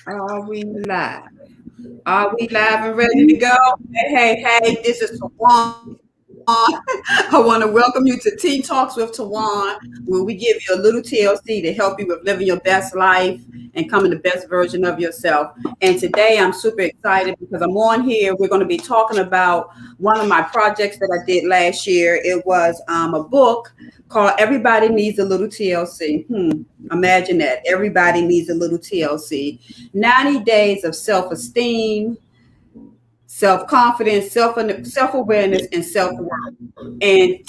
Are we live? Are we live and ready to go? Hey, this is Tawawn. I want to welcome you to Tea Talks with Tawawn, where we give you a little TLC to help you with living your best life and coming the best version of yourself. And today I'm super excited because I'm on here. We're going to be talking about one of my projects that I did last year. It was a book called Everybody Needs a Little TLC. Imagine that. Everybody needs a little TLC. 90 days of self-esteem, self-confidence, self-awareness, and self-worth. And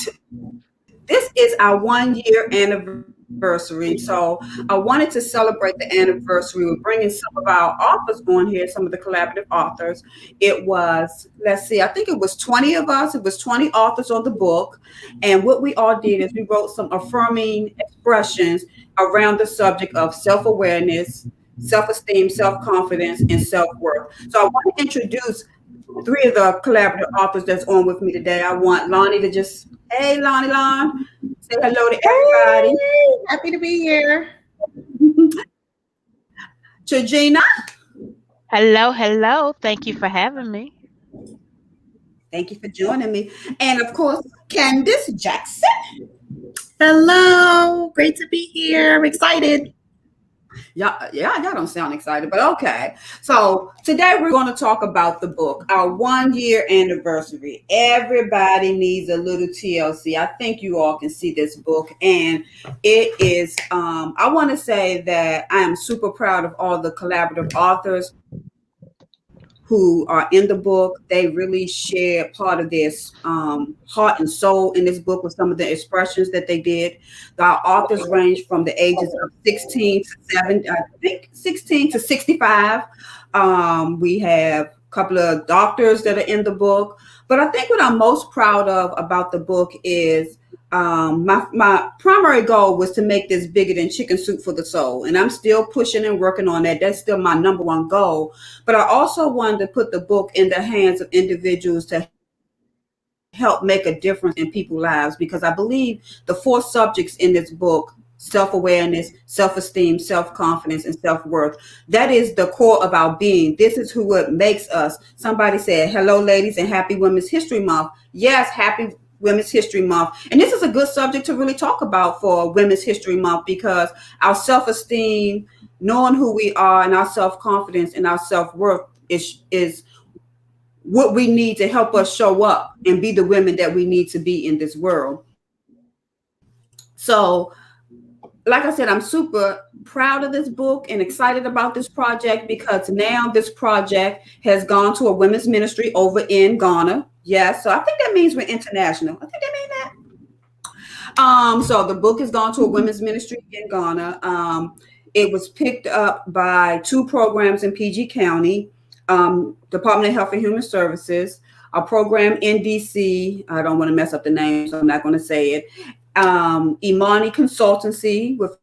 this is our 1 year anniversary. So I wanted to celebrate the anniversary. We're bringing some of our authors on here, some of the collaborative authors. It was, let's see, I think it was 20 of us. It was 20 authors on the book. And what we all did is we wrote some affirming expressions around the subject of self-awareness, self-esteem, self-confidence, and self-worth. So I want to introduce three of the collaborative authors that's on with me today. I want Lonnie to just, hey, Lonnie, say hello to everybody. Hey, happy to be here. Georgina, Hello, hello. Thank you for having me. thank you for joining me. And of course, Candice Jackson. Hello, great to be here. I'm excited. Y'all don't sound excited, but okay. So today we're going to talk about the book, our 1 year anniversary. Everybody needs a little TLC. I think you all can see this book, and it is. I want to say that I am super proud of all the collaborative authors who are in the book. They really share part of their heart and soul in this book with some of the expressions that they did. Our authors range from the ages of 16 to 7, I think 16 to 65. We have a couple of doctors that are in the book. But I think what I'm most proud of about the book is my primary goal was to make this bigger than chicken soup for the soul. And I'm still pushing and working on that. That's still my number one goal. But I also wanted to put the book in the hands of individuals to help make a difference in people's lives because I believe the four subjects in this book self-awareness, self-esteem, self-confidence, and self-worth. That is the core of our being. This is who what makes us. Somebody said, hello, ladies, and happy Women's History Month. Yes, happy Women's History Month. And this is a good subject to really talk about for Women's History Month because our self-esteem, knowing who we are, and our self-confidence and our self-worth is what we need to help us show up and be the women that we need to be in this world. So like I said, I'm super proud of this book and excited about this project because now this project has gone to a women's ministry over in Ghana. Yes, so I think that means we're international. I think that means that. So the book has gone to a women's ministry in Ghana. It was picked up by two programs in PG County, Department of Health and Human Services, a program in DC. I don't want to mess up the name, so I'm not going to say it. Imani Consultancy with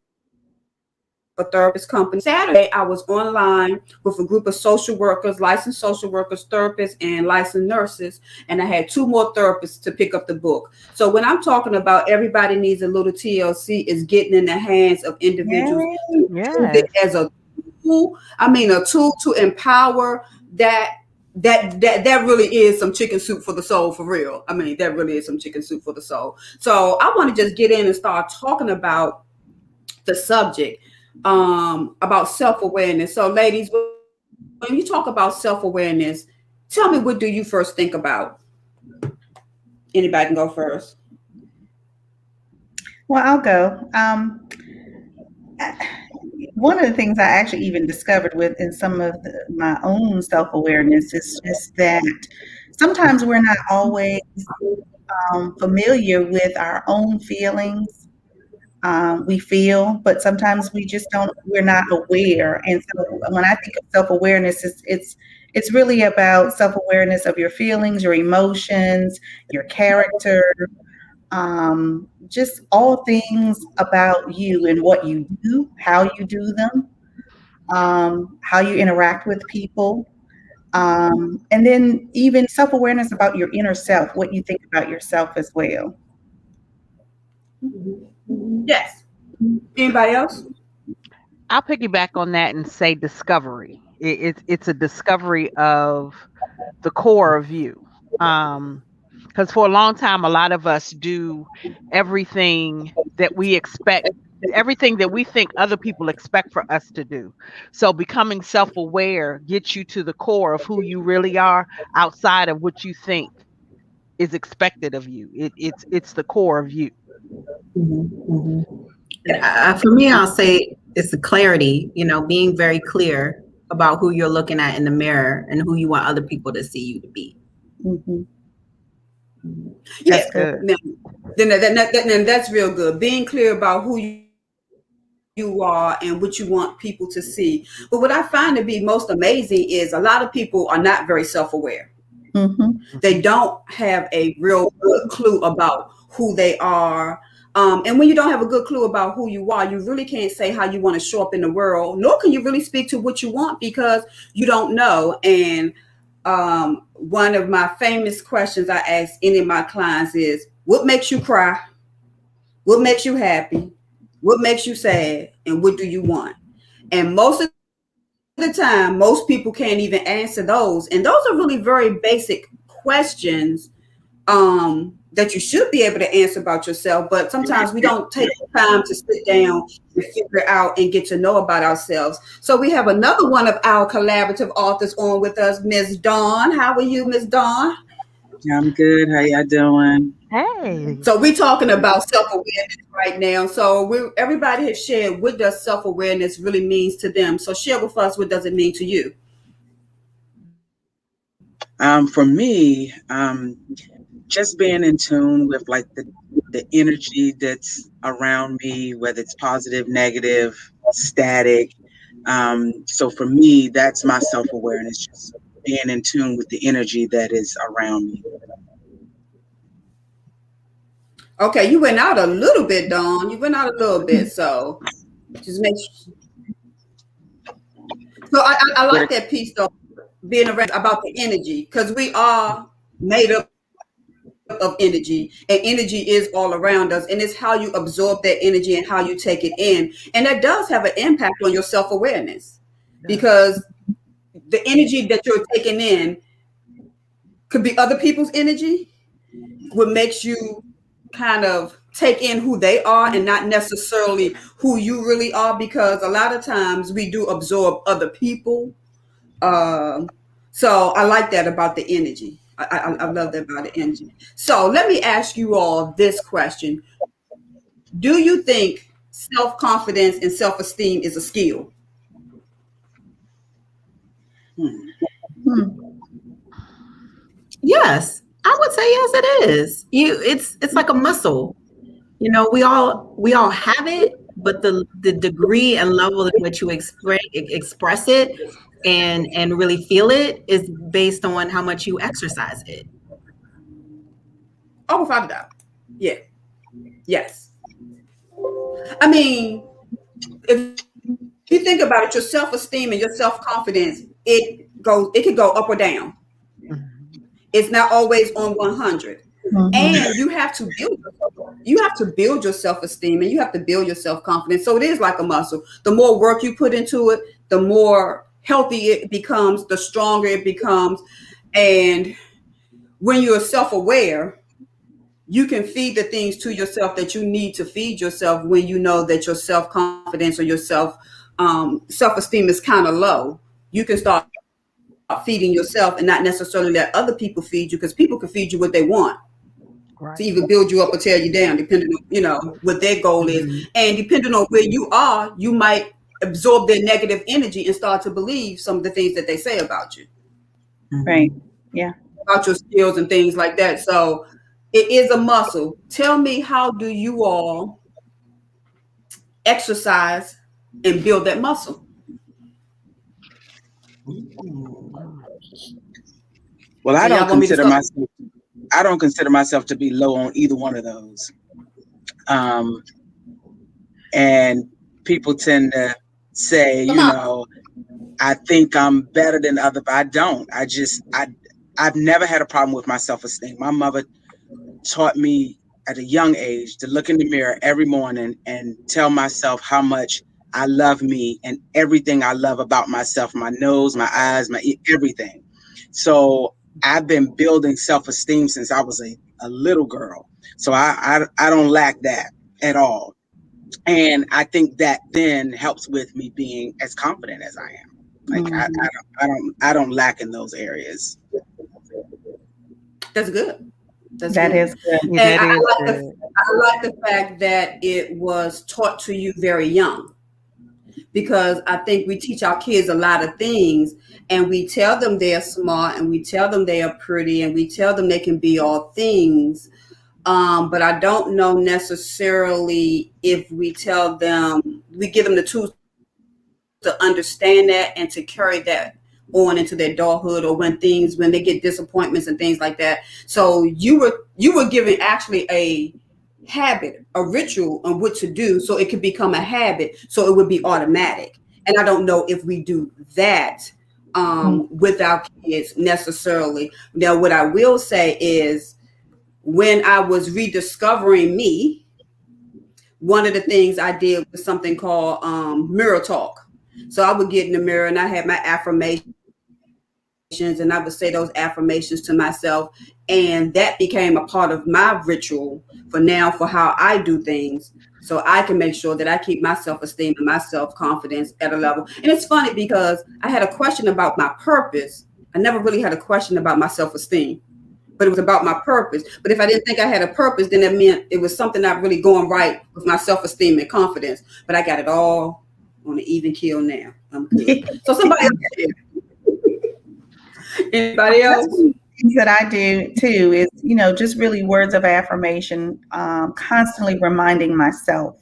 a therapist company. Saturday, I was online with a group of social workers, licensed social workers, therapists, and licensed nurses. And I had two more therapists to pick up the book. So when I'm talking about everybody needs a little TLC is getting in the hands of individuals to Yay. use it Yes. as a tool. A tool to empower that really is some chicken soup for the soul for real. That really is some chicken soup for the soul. So I want to just get in and start talking about the subject about self-awareness. So ladies, when you talk about self-awareness, tell me, what do you first think about? Anybody can go first. Well, I'll go. One of the things I actually even discovered within some of my own self awareness is just that sometimes we're not always familiar with our own feelings. We feel, but sometimes we just don't. We're not aware. And so when I think of self awareness, it's really about self awareness of your feelings, your emotions, your character, just all things about you and what you do, how you do them, how you interact with people, and then even self awareness about your inner self, what you think about yourself as well. Yes. Anybody else? I'll piggyback on that and say discovery. It's a discovery of the core of you. Because for a long time, a lot of us do everything that we expect, everything that we think other people expect for us to do. So becoming self-aware gets you to the core of who you really are outside of what you think is expected of you. It's the core of you. And for me, I'll say it's the clarity, being very clear about who you're looking at in the mirror and who you want other people to see you to be. Mm-hmm. Yeah. That's good. Good. Then that's real good. Being clear about who you are and what you want people to see. But what I find to be most amazing is a lot of people are not very self-aware. Mm-hmm. They don't have a real good clue about who they are. And when you don't have a good clue about who you are, you really can't say how you want to show up in the world, nor can you really speak to what you want because you don't know. And one of my famous questions I ask any of my clients is, what makes you cry? What makes you happy? What makes you sad? And what do you want? And most of the time, most people can't even answer those. And those are really very basic questions that you should be able to answer about yourself. But sometimes we don't take the time to sit down and figure out and get to know about ourselves. So we have another one of our collaborative authors on with us, Ms. Dawn. How are you, Ms. Dawn? I'm good. How y'all doing? Hey. So we're talking about self-awareness right now. So everybody has shared what does self-awareness really means to them. So share with us, what does it mean to you? For me, just being in tune with like the energy that's around me, whether it's positive, negative, static. So for me, that's my self-awareness, just being in tune with the energy that is around me. Okay, you went out a little bit, Dawn. You went out a little bit. So just make sure. So I like that piece though, being around about the energy, because we are made up of energy, and energy is all around us, and it's how you absorb that energy and how you take it in, and that does have an impact on your self-awareness, because the energy that you're taking in could be other people's energy, what makes you kind of take in who they are and not necessarily who you really are, because a lot of times we do absorb other people. So I like that about the energy. I love that about the energy. So let me ask you all this question. Do you think self-confidence and self-esteem is a skill? Yes, I would say yes, it is. It's like a muscle. We all have it, but the degree and level in which you express it and really feel it is based on how much you exercise it. Oh, without a doubt. Yeah. Yes. I mean, if you think about it, your self-esteem and your self-confidence, it could go up or down. It's not always on 100. Mm-hmm. And you have to build your self-esteem and you have to build your self-confidence. So it is like a muscle. The more work you put into it, the more healthy it becomes, the stronger it becomes. And when you're self-aware, you can feed the things to yourself that you need to feed yourself when you know that your self-confidence or your self-esteem is kind of low. You can start feeding yourself and not necessarily let other people feed you, because people can feed you what they want Right. to either build you up or tear you down, depending on, what their goal is. And depending on where you are, you might absorb their negative energy and start to believe some of the things that they say about you, Right. Yeah. about your skills and things like that. So it is a muscle. Tell me, how do you all exercise and build that muscle? Well, So y'all want me to start? I don't consider myself to be low on either one of those. And people tend to say, Come on. I think I'm better than other, but I don't. I've never had a problem with my self-esteem. My mother taught me at a young age to look in the mirror every morning and tell myself how much I love me and everything I love about myself, my nose, my eyes, everything. So I've been building self-esteem since I was a little girl. So I don't lack that at all. And I think that then helps with me being as confident as I am. Like Mhm. I don't lack in those areas. That's good. That's That good. is good. Yeah, And that is good. I like the fact that it was taught to you very young, because I think we teach our kids a lot of things, and we tell them they are smart, and we tell them they are pretty, and we tell them they can be all things. But I don't know necessarily if we give them the tools to understand that and to carry that on into their adulthood, or when they get disappointments and things like that. So you were given actually a habit, a ritual on what to do, so it could become a habit, so it would be automatic. And I don't know if we do that Mm. with our kids necessarily. Now, what I will say is, when I was rediscovering me, one of the things I did was something called mirror talk. So I would get in the mirror and I had my affirmations, and I would say those affirmations to myself. And that became a part of my ritual for how I do things. So I can make sure that I keep my self esteem and my self confidence at a level. And it's funny because I had a question about my purpose. I never really had a question about my self esteem, but it was about my purpose. But if I didn't think I had a purpose, then it meant it was something not really going right with my self esteem and confidence. But I got it all on an even keel now. I'm good. So somebody else share. Anybody That's else? one of the things that I do too is, just really words of affirmation, constantly reminding myself,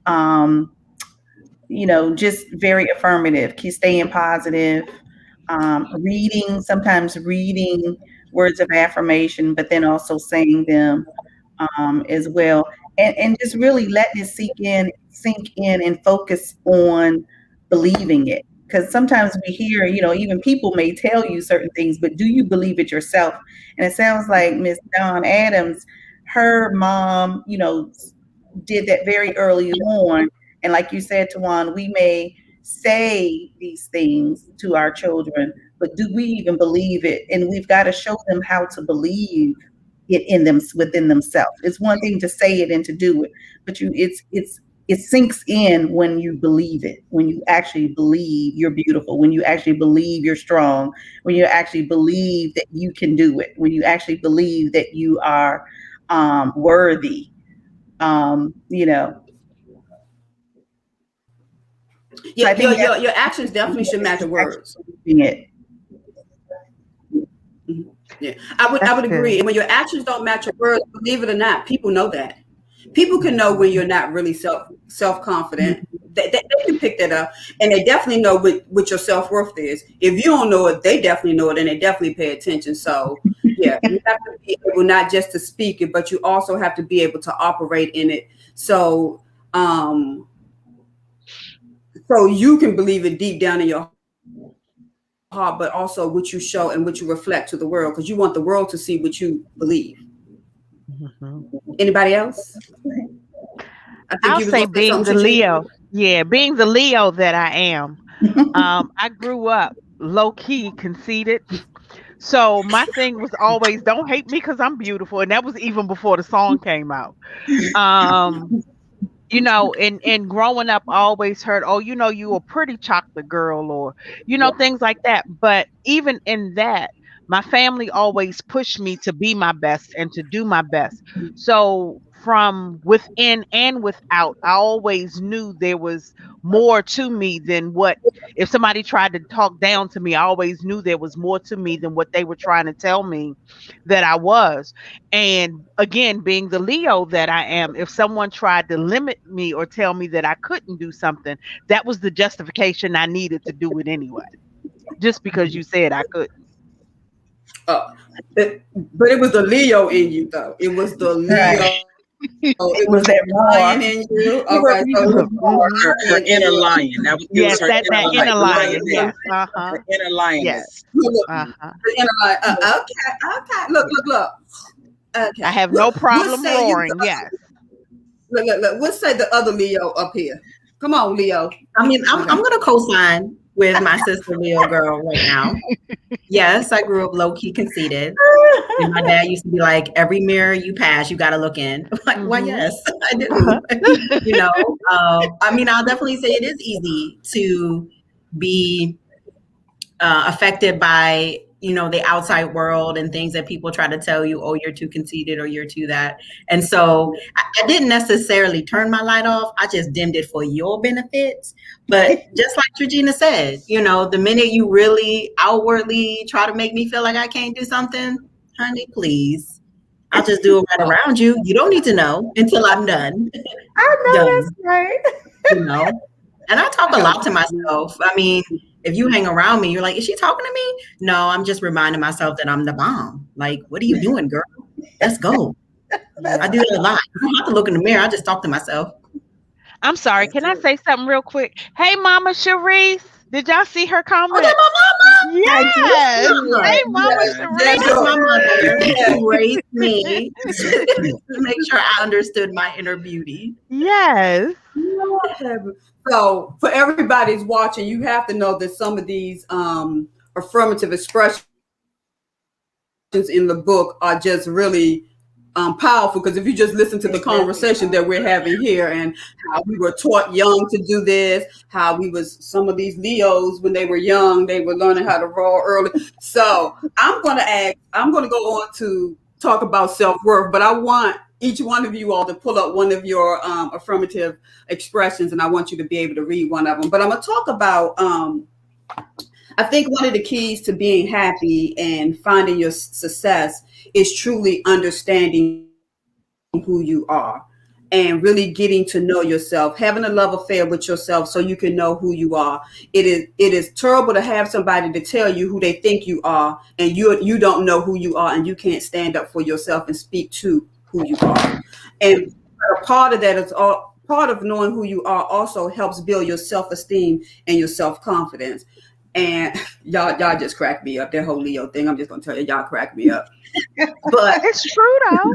um, just very affirmative, keep staying positive, sometimes reading words of affirmation, but then also saying them as well. And just really letting it sink in and focus on believing it. Because sometimes we hear, even people may tell you certain things, but do you believe it yourself? And it sounds like Miss Dawn Adams, her mom, did that very early on. And like you said, Tawawn, we may say these things to our children, but do we even believe it? And we've got to show them how to believe it in them within themselves. It's one thing to say it and to do it, but it sinks in when you believe it, when you actually believe you're beautiful, when you actually believe you're strong, when you actually believe that you can do it, when you actually believe that you are worthy. You know, so Yeah, I think that's your actions definitely should match your actually words. believing it. Mhm. Yeah, I That's would agree. good. And when your actions don't match your words, believe it or not, people know that. People can know when you're not really self confident. They can pick that up, and they definitely know what your self worth is. If you don't know it, they definitely know it, and they definitely pay attention. So yeah, you have to be able not just to speak it, but you also have to be able to operate in it. So um, so you can believe it deep down in your heart, but also what you show and what you reflect to the world, because you want the world to see what you believe. Mhm. Anybody else? I think I'll you was say gonna say being something, the Shashina. Leo. Yeah, being the Leo that I am. I grew up low key conceited. So my thing was always don't hate me because I'm beautiful. And that was even before the song came out. Um, and growing up, I always heard, oh, you a pretty chocolate girl, or things like that. But even in that, my family always pushed me to be my best and to do my best. So from within and without, I always knew there was more to me than what, if somebody tried to talk down to me, I always knew there was more to me than what they were trying to tell me that I was. And again, being the Leo that I am, if someone tried to limit me or tell me that I couldn't do something, that was the justification I needed to do it anyway, just because you said I couldn't. Uh, but it was the Leo in you, though. It was the Right. Leo. It It was was that the lion more. in you. You were Okay, so it was beautiful more. the Her lion in inner you. lion. It was Yes, her that inner lion. inner What did lion. you say? Yes. Uh-huh. Her inner Yes. lioness. Look, Uh-huh. the inner lion. Okay. Look. I Okay, have no look. What problem say you? roaring. Yes. Look. What say the other Leo up here? Come on, Leo. I mean, I'm Okay. going to co-sign with my sister Leo girl right now. Yes, I grew up low-key conceited. And my dad used to be like, every mirror you pass, you got to look in. I'm like, well, yes, I do. You know, I mean, I'll definitely say it is easy to be affected by, you know, the outside world and things that people try to tell you, oh, you're too conceited or you're too that. And so I didn't necessarily turn my light off. I just dimmed it for your benefits. But just like Regina said, you know, the minute you really outwardly try to make me feel like I can't do something, honey, please, I'll just do it right around you. You don't need to know until I'm done. I know Done, that's right. you know? And I talk a lot to myself. I mean, if you hang around me, you're like, is she talking to me? No, I'm just reminding myself that I'm the bomb. Like, what are you doing, girl? Let's go. I do that a lot. I don't have to look in the mirror. I just talk to myself. I'm sorry. Can I say something real quick? Hey, Mama Sharice. Did y'all see her Oh, comment? that's my mama. Yes. Look, Hey, Mama Yeah. Sharice. that's my mother who raised me to make sure I understood my inner beauty. Yes. Lord heaven. So for everybody's watching, you have to know that some of these affirmative expressions in the book are just really powerful, because if you just listen to the conversation that we're having here and how we were taught young to do this, how we was, some of these Leos when they were young, they were learning how to roar early. So I'm going to go on to talk about self-worth, but I want each one of you all to pull up one of your affirmative expressions, and I want you to be able to read one of them. But I'm going to talk about I think one of the keys to being happy and finding your success is truly understanding who you are and really getting to know yourself, having a love affair with yourself so you can know who you are. It is terrible to have somebody to tell you who they think you are, and you don't know who you are, and you can't stand up for yourself and speak to who you are. And a part of that is all part of knowing who you are also helps build your self-esteem and your self-confidence. And y'all just crack me up. That whole Leo thing, I'm just gonna tell you, y'all crack me up. But It's true, though.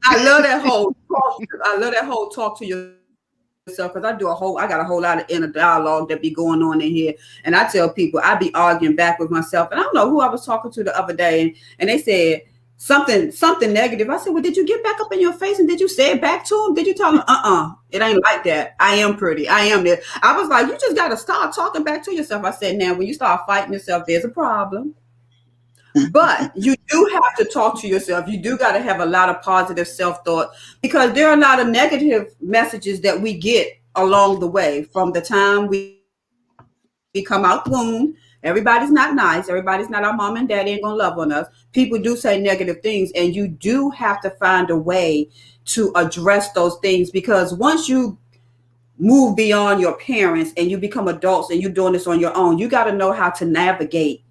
I love that whole talk. I love that whole talk to yourself, because I got a whole lot of inner dialogue that be going on in here. And I tell people I be arguing back with myself. And I don't know who I was talking to the other day, and they said something negative. I said, well, did you get back up in your face and did you say it back to him? Did you tell him, it ain't like that. I am pretty. I am there. I was like, you just got to start talking back to yourself. I said, now, when you start fighting yourself, there's a problem. But you do have to talk to yourself. You do got to have a lot of positive self-thought, because there are a lot of negative messages that we get along the way from the time we come out the womb. Everybody's not nice. Everybody's not our mom and daddy ain't gonna love on us. People do say negative things, and you do have to find a way to address those things, because once you move beyond your parents and you become adults and you're doing this on your own, you got to know how to navigate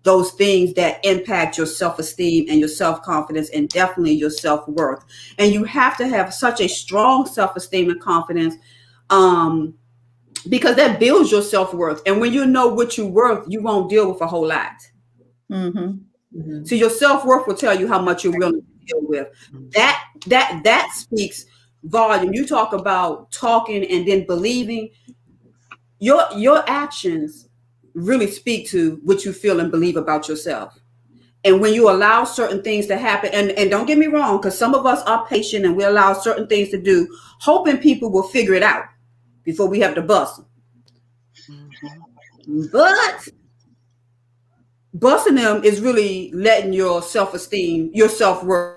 those things that impact your self-esteem and your self-confidence, and definitely your self-worth. And you have to have such a strong self-esteem and confidence, because that builds your self-worth. And when you know what you're worth, you won't deal with a whole lot. Mm-hmm. So your self-worth will tell you how much you're willing to deal with. That speaks volume. You talk about talking and then believing. Your actions really speak to what you feel and believe about yourself. And when you allow certain things to happen, and don't get me wrong, because some of us are patient and we allow certain things to do, hoping people will figure it out before we have to bust them. Mm-hmm. But busting them is really letting your self-esteem, your self-worth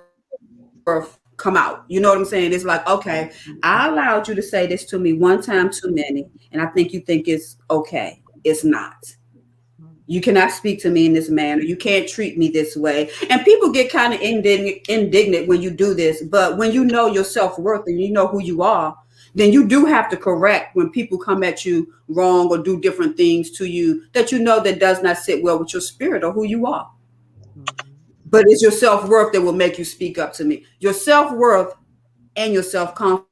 come out. You know what I'm saying? It's like, okay, I allowed you to say this to me one time too many, and I think you think it's okay. It's not. You cannot speak to me in this manner. You can't treat me this way. And people get kind of indignant when you do this. But when you know your self-worth and you know who you are, then you do have to correct when people come at you wrong or do different things to you that you know that does not sit well with your spirit or who you are. But it's your self-worth that will make you speak up to me. Your self-worth and your self-confidence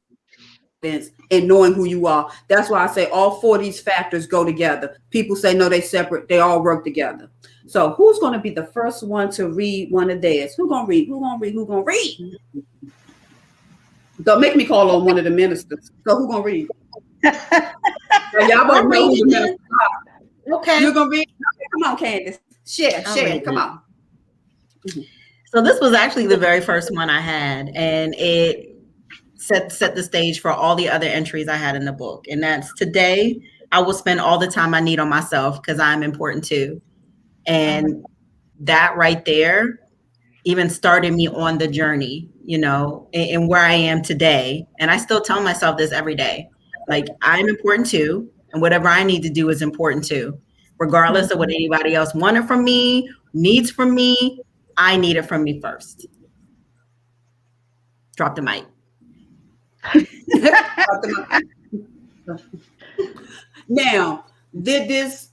and knowing who you are. That's why I say all four of these factors go together. People say, no, they separate. They all work together. So who's going to be the first one to read one of theirs? Who's going to read? Who's going to read? Who's going to read? Don't make me call on one of the ministers. So who's going to read? So y'all I'm both know who the reading minister it. are. Okay, You're gonna read. Okay, come on, Candace. Share, I'll share. read Come it. on. So this was actually the very first one I had, and it set the stage for all the other entries I had in the book. And that's today I will spend all the time I need on myself because I'm important too. And that right there even started me on the journey, you know, and where I am today. And I still tell myself this every day. Like, I'm important too, and whatever I need to do is important too, regardless of what anybody else wanted from me, needs from me. I need it from me first. Drop the mic. Now, did this,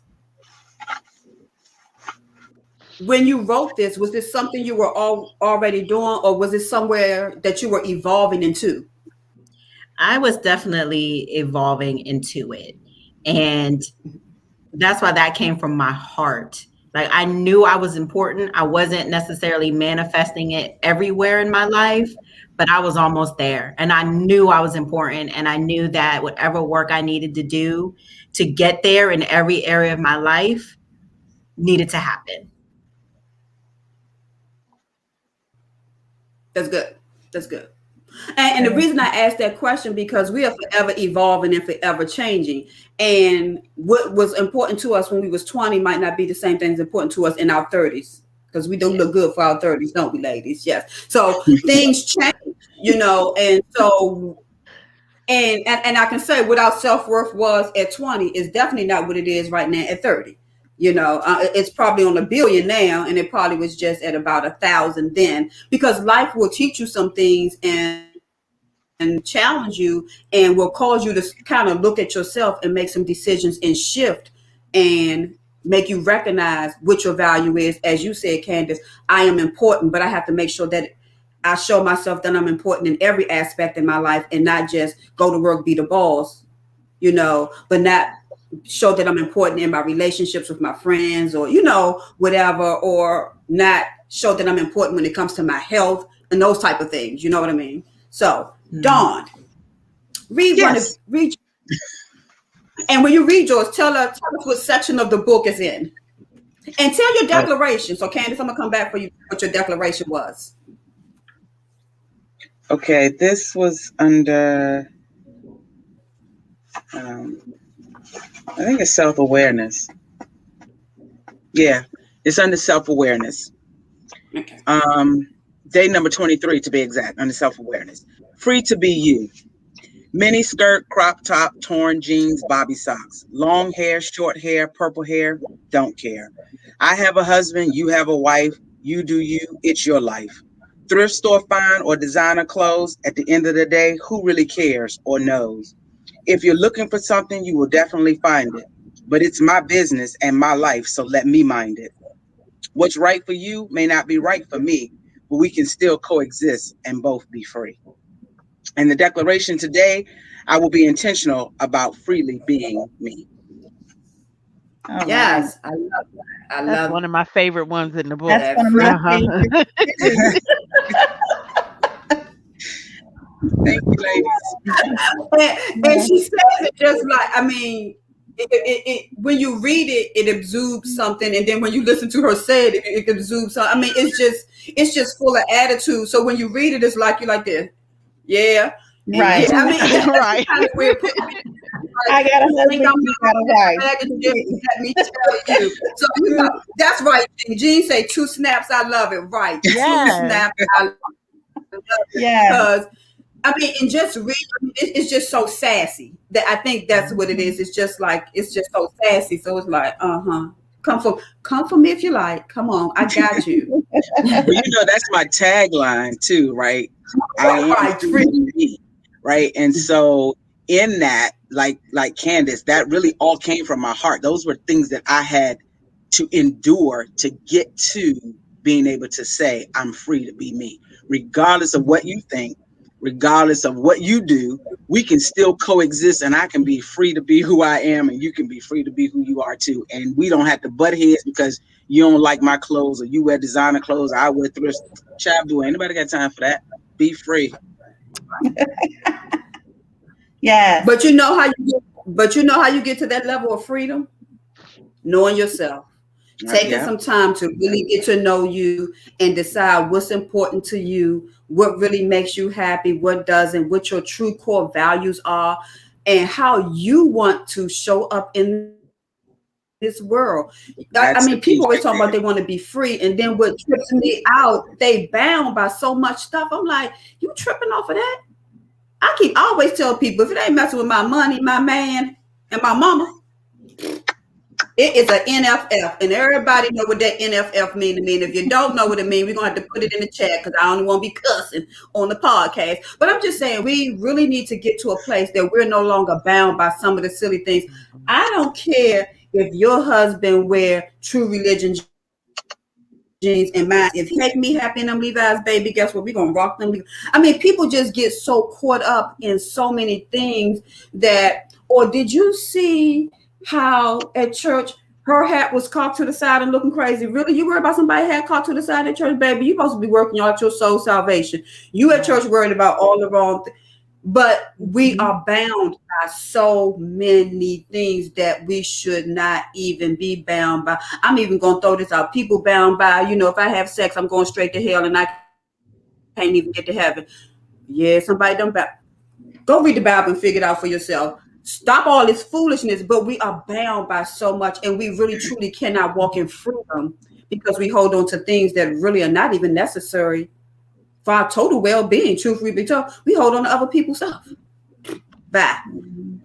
when you wrote this, was this something you were already doing, or was it somewhere that you were evolving into? I was definitely evolving into it. And that's why that came from my heart. Like, I knew I was important. I wasn't necessarily manifesting it everywhere in my life, but I was almost there. And I knew I was important. And I knew that whatever work I needed to do to get there in every area of my life needed to happen. That's good. That's good. And the reason I asked that question, because we are forever evolving and forever changing. And what was important to us when we was 20 might not be the same thing that's important to us in our 30s. Because we do look good for our 30s, don't we, ladies? Yes. So things change, you know, and so and I can say what our self-worth was at 20 is definitely not what it is right now at 30. You know, it's probably on 1 billion now, and it probably was just at about 1,000 then, because life will teach you some things and challenge you and will cause you to kind of look at yourself and make some decisions and shift and make you recognize what your value is. As you said, Candace, I am important, but I have to make sure that I show myself that I'm important in every aspect in my life, and not just go to work, be the boss, you know, but not show that I'm important in my relationships with my friends, or, you know, whatever, or not show that I'm important when it comes to my health and those type of things. You know what I mean? So, Dawn, Yes. read, and when you read yours, tell us what section of the book is in, and tell your Oh, declaration. So, Candace, I'm gonna come back for you. What your declaration was? okay. This was under, I think it's self-awareness. Yeah, it's under self-awareness. Okay. Day number 23 to be exact, under self-awareness. Free to be you. Mini skirt, crop top, torn jeans, bobby socks. Long hair, short hair, purple hair, don't care. I have a husband, you have a wife, you do you, it's your life. Thrift store find or designer clothes, at the end of the day, who really cares or knows? If you're looking for something, you will definitely find it. But it's my business and my life, so let me mind it. What's right for you may not be right for me, but we can still coexist and both be free. And the declaration today, I will be intentional about freely being me. All right. Yes, I love that. I That's love one of my favorite ones in the book. That's that. one of Free. my Uh-huh. favorites too. Thank you, ladies. And she says it just like, I mean, when you read it, it exudes something, and then when you listen to her say it, it exudes something. I mean, it's just full of attitude. So when you read it, it's like you're like this, yeah, and Right. yeah. I mean, that's Right. kind of weird. I got a You think husband, I'm you got a wife. baggage? Let me tell you. So you know, that's right. And Jean say 2 snaps. I love it. Right, 2 snaps. Yes. I love it Yeah. because I mean, and just read, it's just so sassy that I think that's what it is. It's just like, it's just so sassy. So it's like, come for me if you like. Come on, I got you. Well, that's my tagline too, right? I am Right, free free. to be, right? And so in that, like Candace, that really all came from my heart. Those were things that I had to endure to get to being able to say, I'm free to be me, regardless of what you think, regardless of what you do. We can still coexist, and I can be free to be who I am, and you can be free to be who you are too. And we don't have to butt heads because you don't like my clothes, or you wear designer clothes, or I wear thrift. Child, boy, anybody got time for that? Be free. Yes. But you know how you get, but you know how you get to that level of freedom? Knowing yourself. Taking Yeah, some time to really get to know you and decide what's important to you, what really makes you happy, what doesn't, what your true core values are, and how you want to show up in this world. I mean, people always talk about they that's want the to be piece right free, there. and then what trips me out, they bound by so much stuff. I'm like, you tripping off of that? I always tell people if it ain't messing with my money, my man, and my mama, it is an NFF, and everybody know what that NFF mean to me. And if you don't know what it means, we're gonna have to put it in the chat because I don't want to be cussing on the podcast. But I'm just saying we really need to get to a place that we're no longer bound by some of the silly things. I don't care if your husband wear true religion jeans and mine. If he make me happy in them Levi's, baby, guess what? We're gonna rock them. I mean, people just get so caught up in so many things that. Or did you see how at church her hat was cocked to the side and looking crazy? Really? You worry about somebody hat cocked to the side at church, baby? You supposed to be working out your soul salvation. You at church Right. worried about all the wrong things. But we are Mhm. bound by so many things that we should not even be bound by. I'm even going to throw this out. People bound by, if I have sex, I'm going straight to hell and I can't even get to heaven. Yeah, somebody done. Go read the Bible and figure it out for yourself. Stop all this foolishness, but we are bound by so much, and we really truly cannot walk in freedom because we hold on to things that really are not even necessary for our total well-being. Truth be told, we hold on to other people's stuff. Bye.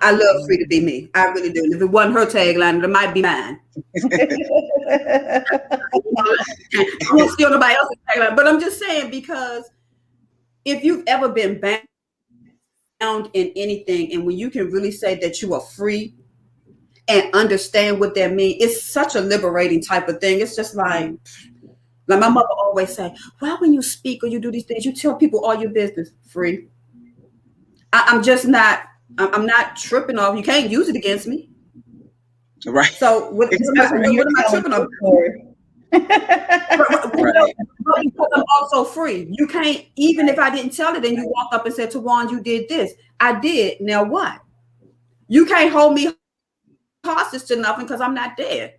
I love free to be me. I really do. If it wasn't her tagline, it might be mine. I won't steal nobody else's tagline, but I'm just saying because if you've ever been bound in anything, and when you can really say that you are free and understand what that means, it's such a liberating type of thing. It's just like my mother always say, why when you speak or you do these things, you tell people all your business free. I'm just not. I'm not tripping off. You can't use it against me. Right. So It's Especially when you're what am I telling tripping your off? story. right. But because I'm also free. You can't, even if I didn't tell it and you walked up and said, Tawawn, you did this. I did. Now what? You can't hold me hostage to nothing because I'm not there.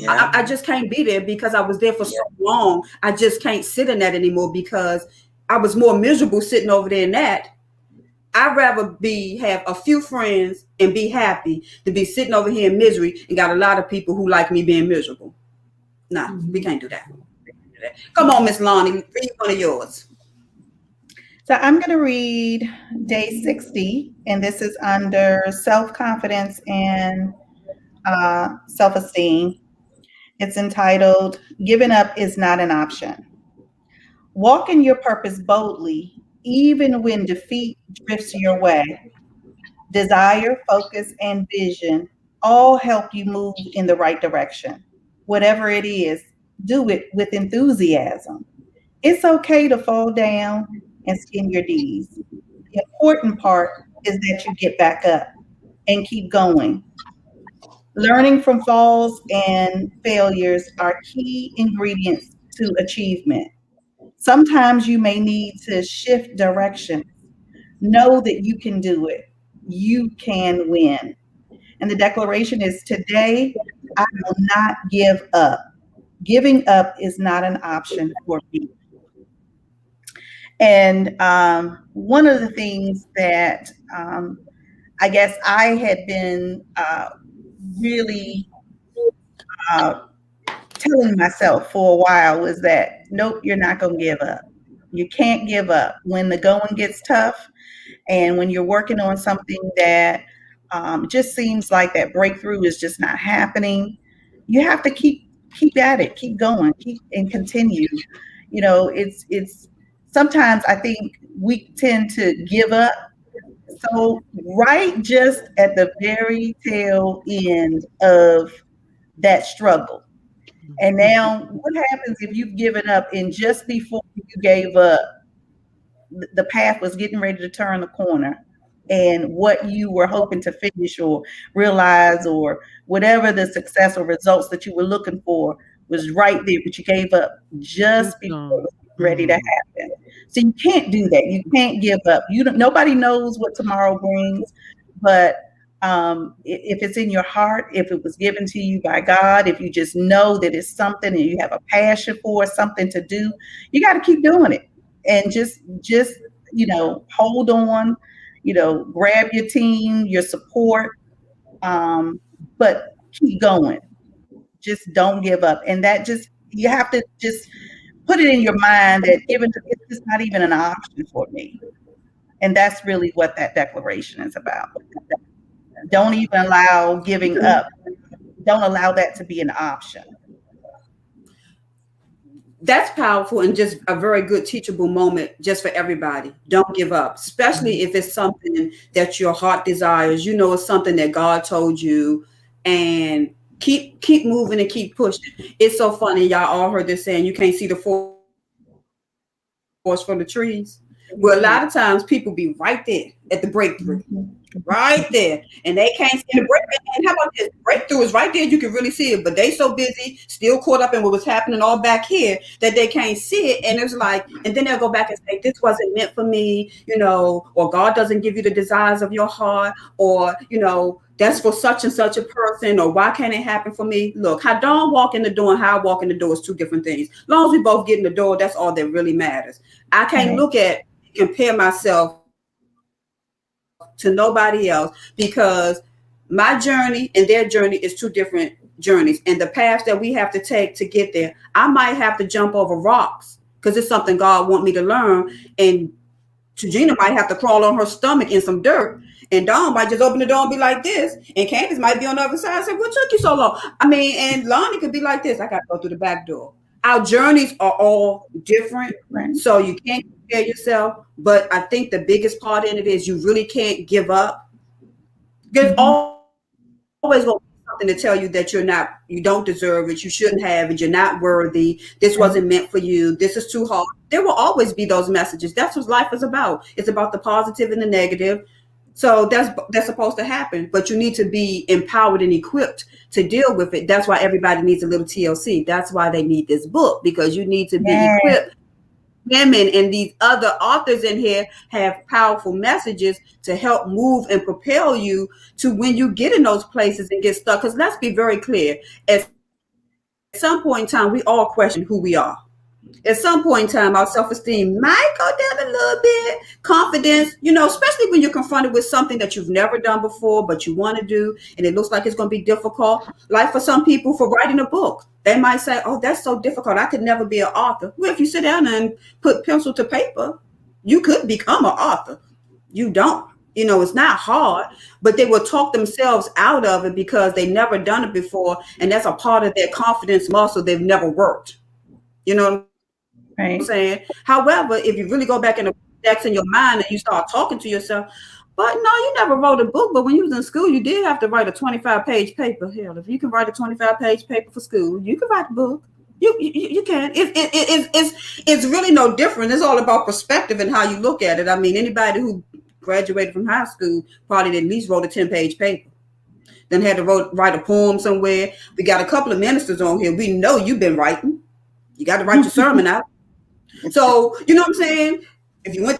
I just Yeah. can't be there because I was there for so long. I just can't sit in that anymore because I was more miserable sitting over there in that. I'd rather be have a few friends and be happy than be sitting over here in misery and got a lot of people who like me being miserable. Nah, we Mhm. can't do that. Come on, Miss Lonnie, read one of yours. So I'm going to read day 60, and this is under self confidence and self esteem. It's entitled Giving Up is Not an Option. Walk in your purpose boldly, even when defeat drifts your way. Desire, focus, and vision all help you move in the right direction. Whatever it is, do it with enthusiasm. It's okay to fall down and skin your knees. The important part is that you get back up and keep going. Learning from falls and failures are key ingredients to achievement. Sometimes you may need to shift direction. Know that you can do it. You can win. And the declaration is today, I will not give up. Giving up is not an option for me. And one of the things that I guess I had been really uh, telling myself for a while was that, nope, you're not going to give up. You can't give up. When the going gets tough and when you're working on something that just seems like that breakthrough is just not happening, you have to keep at it, keep going, keep and continue. It's sometimes I think we tend to give up. So right just at the very tail end of that struggle. And now what happens if you've given up and just before you gave up, the path was getting ready to turn the corner and what you were hoping to finish or realize or whatever the success or results that you were looking for was right there, but you gave up Too just before soon. ready to Mm. happen. So you can't do that. You can't give up. You don't, nobody knows what tomorrow brings, but if it's in your heart, if it was given to you by God, if you just know that it's something and you have a passion for it, something to do, you got to keep doing it and just hold on. Grab your team, your support, um, but keep going. Just don't give up, and that just you have to just put it in your mind that given it's just not even an option for me. And that's really what that declaration is about. Don't even allow giving up. Don't allow that to be an option. That's powerful and just a very good teachable moment just for everybody. Don't give up, especially if it's something that your heart desires. You know, it's something that God told you, and keep moving and keep pushing. It's so funny. Y'all all heard this saying, you can't see the forest from the trees. Well, a lot of times people be right there at the breakthrough, right there, and they can't see the break. And how about this? Breakthrough is right there. You can really see it, but they so busy, still caught up in what was happening all back here that they can't see it. And it's like, and then they'll go back and say, "This wasn't meant for me," or God doesn't give you the desires of your heart, or that's for such and such a person, or why can't it happen for me? Look, how Dawn walk in the door and how I walk in the door is two different things. As long as we both get in the door, that's all that really matters. I can't Right. look at compare myself to nobody else because my journey and their journey is two different journeys. And the paths that we have to take to get there, I might have to jump over rocks because it's something God want me to learn. And Regina might have to crawl on her stomach in some dirt. And Dawn might just open the door and be like this. And Candace might be on the other side and say, "What took you so long?" I mean, and Lonnie could be like this. I got to go through the back door. Our journeys are all different. Right. So you can't compare yourself. But I think the biggest part in it is you really can't give up. There's Mhm. always going to be something to tell you that you don't deserve it, you shouldn't have it, you're not worthy, this wasn't meant for Right. you, this is too hard. There will always be those messages. That's what life is about. It's about the positive and the negative. So that's supposed to happen, but you need to be empowered and equipped to deal with it. That's why everybody needs a little TLC. That's why they need this book, because you need to be Yeah. equipped. Women and these other authors in here have powerful messages to help move and propel you to when you get in those places and get stuck. Because let's be very clear, at some point in time, we all question who we are. At some point in time, our self-esteem might go down a little bit. Confidence, especially when you're confronted with something that you've never done before, but you want to do, and it looks like it's going to be difficult. Like for some people, for writing a book, they might say, "Oh, that's so difficult. I could never be an author." Well, if you sit down and put pencil to paper, you could become an author. You don't. It's not hard, but they will talk themselves out of it because they never done it before, and that's a part of their confidence muscle they've never worked. You know what I'm saying? Right. However, if you really go back in the decks in your mind and you start talking to yourself, but no, you never wrote a book. But when you was in school, you did have to write a 25-page paper. Hell, if you can write a 25-page paper for school, you can write a book. You can. It's really no different. It's all about perspective and how you look at it. I mean, anybody who graduated from high school probably at least wrote a 10-page paper. Then had to write a poem somewhere. We got a couple of ministers on here. We know you've been writing. You got to write your sermon out. So, you know what I'm saying? If you went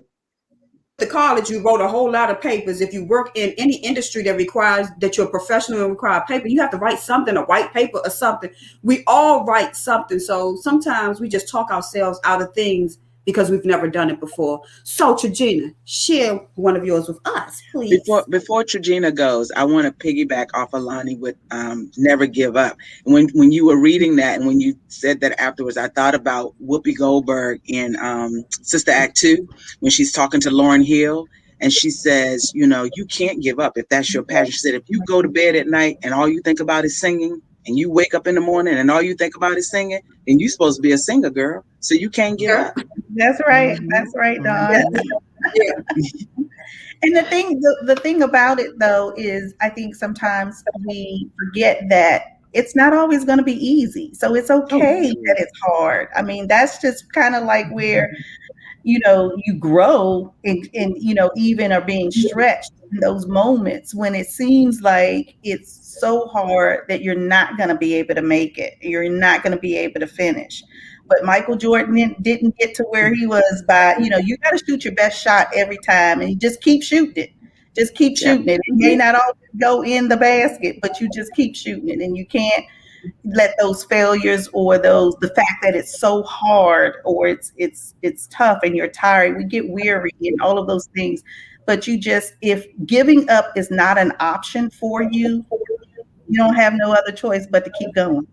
to college, you wrote a whole lot of papers. If you work in any industry that requires that you're a professional and require paper, you have to write something, a white paper or something. We all write something. So sometimes we just talk ourselves out of things because we've never done it before. So, Tragina, share one of yours with us, please. Before Tragina goes, I want to piggyback off of Lonnie with "Never Give Up." And when you were reading that, and when you said that afterwards, I thought about Whoopi Goldberg in Sister Act 2 when she's talking to Lauryn Hill, and she says, you can't give up if that's your passion. She said, if you go to bed at night and all you think about is singing, and you wake up in the morning and all you think about is singing, then you're supposed to be a singer, girl. So you can't give up. That's right. That's Mhm. right, Dawn. Mhm. Yeah. And the thing about it though is I think sometimes we forget that it's not always going to be easy. So it's Oh, okay that it's hard. I mean, that's just kind of like where you grow and even are being stretched in those moments when it seems like it's so hard that you're not going to be able to make it, you're not going to be able to finish. But Michael Jordan didn't get to where he was by, you got to shoot your best shot every time and you just keep shooting it. Just keep Yeah. shooting it. It may not always go in the basket, but you just keep shooting it. And you can't let those failures or the fact that it's so hard or it's tough and you're tired, we get weary and all of those things. But if giving up is not an option for you, you don't have no other choice but to keep going.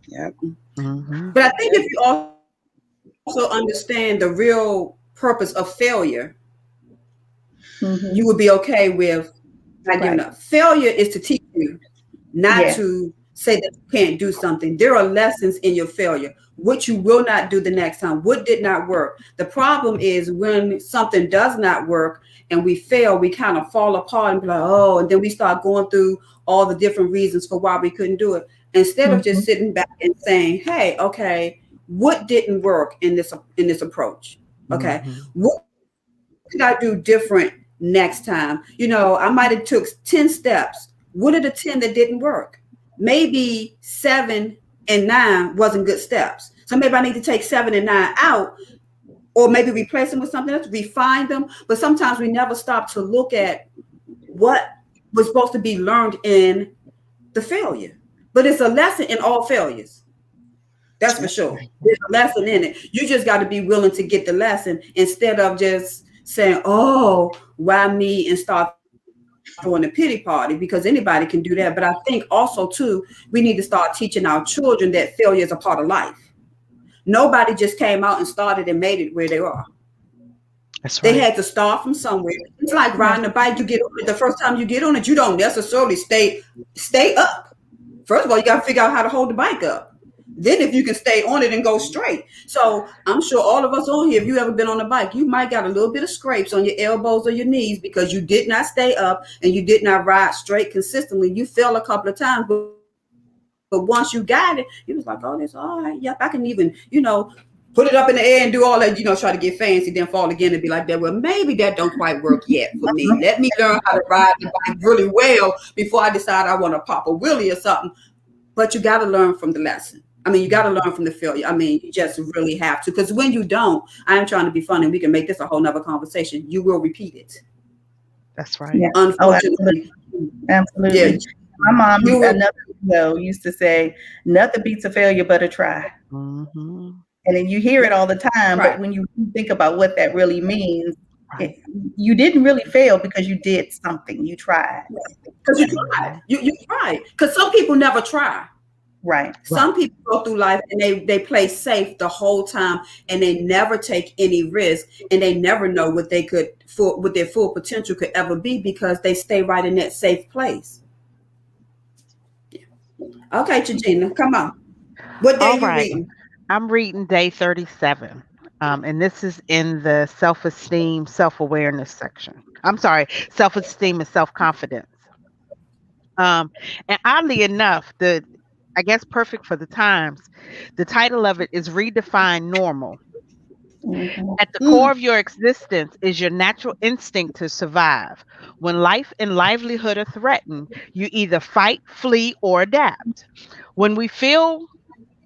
Yep. Mm-hmm. But I think if you also understand the real purpose of failure, you would Mm-hmm. be okay with not giving up. Right. Failure is to teach you, not Yes. to say that you can't do something. There are lessons in your failure, what you will not do the next time, what did not work. The problem is when something does not work and we fail, we kind of fall apart and be like, oh, and then we start going through all the different reasons for why we couldn't do it. Instead of Mm-hmm. just sitting back and saying, hey, okay, what didn't work in this approach? Okay, Mm-hmm. what could I do different next time? I might have took 10 steps. What are the 10 that didn't work? Maybe 7 and 9 wasn't good steps. So maybe I need to take 7 and 9 out, or maybe replace them with something else, refine them. But sometimes we never stop to look at what was supposed to be learned in the failure. But it's a lesson in all failures. That's for Yep. sure. There's a lesson in it. You just got to be willing to get the lesson instead of just saying, oh, why me? And start throwing a pity party, because anybody can do that. But I think also, too, we need to start teaching our children that failure is a part of life. Nobody just came out and started and made it where they are. That's They right. had to start from somewhere. It's like Yes. riding a bike. You get on it the first time you get on it, you don't necessarily stay up. First of all, you got to figure out how to hold the bike up. Then, if you can stay on it and go straight. So, I'm sure all of us on here, if you ever been on a bike, you might got a little bit of scrapes on your elbows or your knees because you did not stay up and you did not ride straight consistently. You fell a couple of times, but once you got it, you was like, oh, this all right. Yep, I can even, put it up in the air and do all that, try to get fancy, then fall again and be like that. Well, maybe that don't quite work yet for me. Let me learn how to ride the bike really well before I decide I want to pop a wheelie or something. But you got to learn from the lesson. I mean, you got to learn from the failure. I mean, you just really have to. Because when you don't, I am trying to be funny. We can make this a whole nother conversation. You will repeat it. That's right. Yeah. Oh, absolutely. Unfortunately. Yeah. Absolutely. My mom, You will. used to say, nothing beats a failure but a try. Mm-hmm. And then you hear it all the time, but Right. when you think about what that really means, Right. it, you didn't really fail because you did something. You tried. Because you tried. Mm-hmm. You tried. Because some people never try. Right. Right. Some people go through life and they play safe the whole time and they never take any risk and they never know what their full potential could ever be because they stay right in that safe place. Okay, Regina, come on. What day All you right. reading? I'm reading day 37. And this is in the self-esteem, self-awareness section. I'm sorry, self-esteem and self-confidence. Um, and oddly enough, I guess perfect for the times, the title of it is Redefine Normal. Mhm. At the core Mm, of your existence is your natural instinct to survive. When life and livelihood are threatened, you either fight, flee, or adapt. When we feel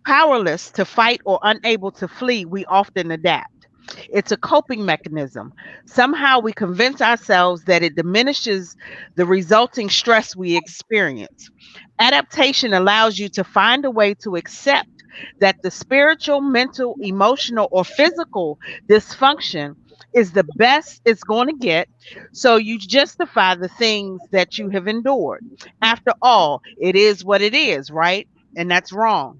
powerless to fight or unable to flee, we often adapt. It's a coping mechanism. Somehow we convince ourselves that it diminishes the resulting stress we experience. Adaptation allows you to find a way to accept that the spiritual, mental, emotional, or physical dysfunction is the best it's going to get. So you justify the things that you have endured. After all, it is what it is, right? And that's wrong.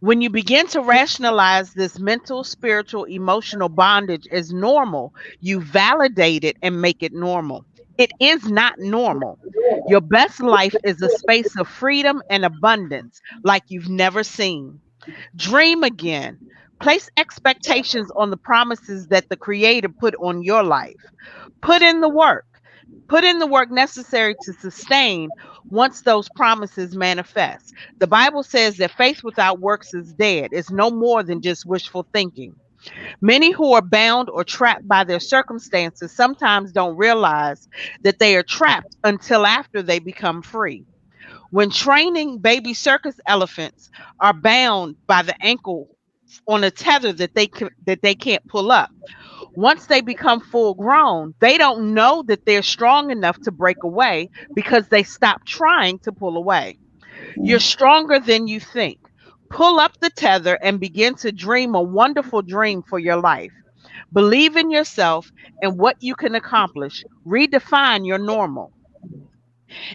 When you begin to rationalize this mental, spiritual, emotional bondage as normal, you validate it and make it normal. It is not normal. Your best life is a space of freedom and abundance like you've never seen. Dream again. Place expectations on the promises that the Creator put on your life. Put in the work. Put in the work necessary to sustain once those promises manifest. The Bible says that faith without works is dead. It's no more than just wishful thinking. Many who are bound or trapped by their circumstances sometimes don't realize that they are trapped until after they become free. When training baby circus elephants are bound by the ankle on a tether that they can't pull up. Once they become full grown, they don't know that they're strong enough to break away because they stop trying to pull away. You're stronger than you think. Pull up the tether and begin to dream a wonderful dream for your life. Believe in yourself and what you can accomplish. Redefine your normal.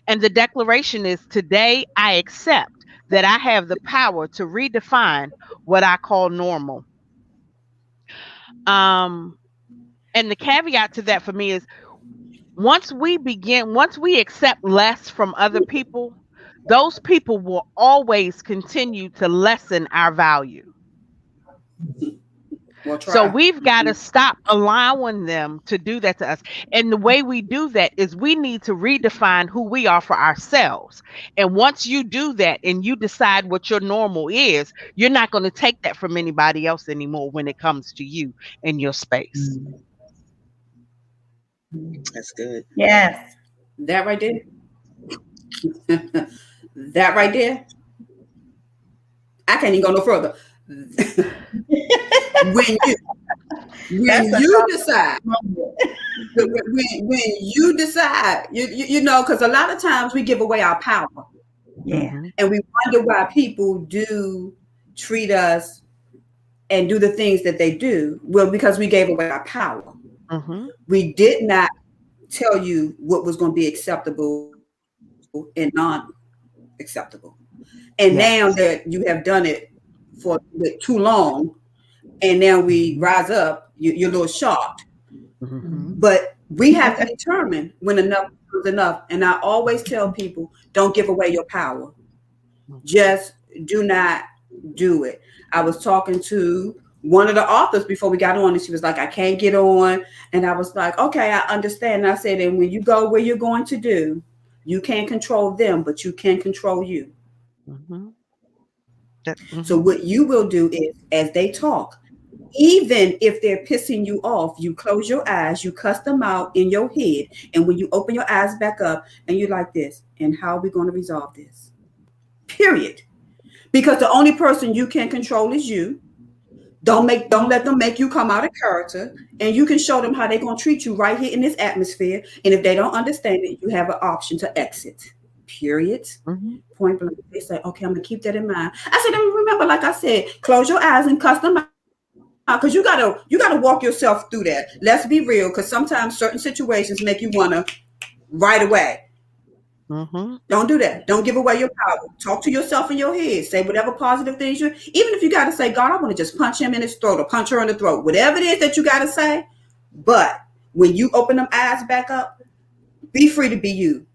And the declaration is, today I accept that I have the power to redefine what I call normal. Um, and the caveat to that for me is, once we accept less from other people, those people will always continue to lessen our value. We'll So try. we've got to stop allowing them to do that to us. And the way we do that is we need to redefine who we are for ourselves. And once you do that and you decide what your normal is, you're not going to take that from anybody else anymore when it comes to you and your space. That's good. Yes. That right there. That right there. I can't even go no further. when you That's a decide when you decide, you know, because a lot of times we give away our power. Yeah. And we wonder why people do treat us and do the things that they do. Well, because we gave away our power. Mm-hmm. We did not tell you what was going to be acceptable and non-acceptable. And now that you have done it for too long, and now we rise up, you're a little shocked. Mm-hmm. But we have to determine when enough is enough. And I always tell people, don't give away your power. Just do not do it. I was talking to one of the authors before we got on, and she was like, I can't get on. And I was like, okay, I understand. And I said, and when you go where you're going to do, you can't control them, but you can control you. Mm-hmm. So what you will do is, as they talk, even if they're pissing you off, you close your eyes, you cuss them out in your head. And when you open your eyes back up and you're like this, and how are we going to resolve this? Period. Because the only person you can control is you. Don't let them make you come out of character, and you can show them how they're going to treat you right here in this atmosphere. And if they don't understand it, you have an option to exit. Period. Mm-hmm. Point blank. They say, okay, I'm going to keep that in mind. I said, and remember, like I said, close your eyes and cuss them out. Because you gotta walk yourself through that. Let's be real, because sometimes certain situations make you wanna right away. Mm-hmm. Don't do that. Don't give away your power. Talk to yourself in your head. Say whatever positive things even if you gotta say, God, I want to just punch him in his throat or punch her in the throat. Whatever it is that you gotta say. But when you open them eyes back up, be free to be you.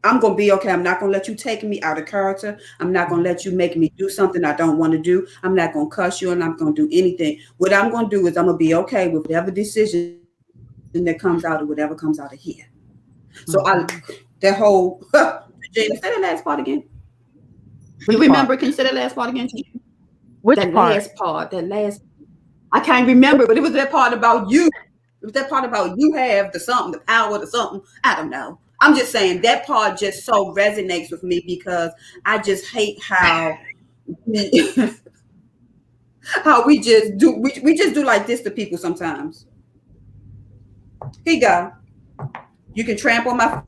I'm going to be okay. I'm not going to let you take me out of character. I'm not going to let you make me do something I don't want to do. I'm not going to cuss you, and I'm going to do anything. What I'm going to do is I'm going to be okay with whatever decision that comes out of whatever comes out of here. So that whole, Regina, say that last part again. You remember, can you say that last part again? Which that part? That last, I can't remember, but it was that part about you. It was that part about you have the something, the power, the something. I don't know. I'm just saying that part just so resonates with me because I just hate how we just do like this to people sometimes. Here you go. You can trample my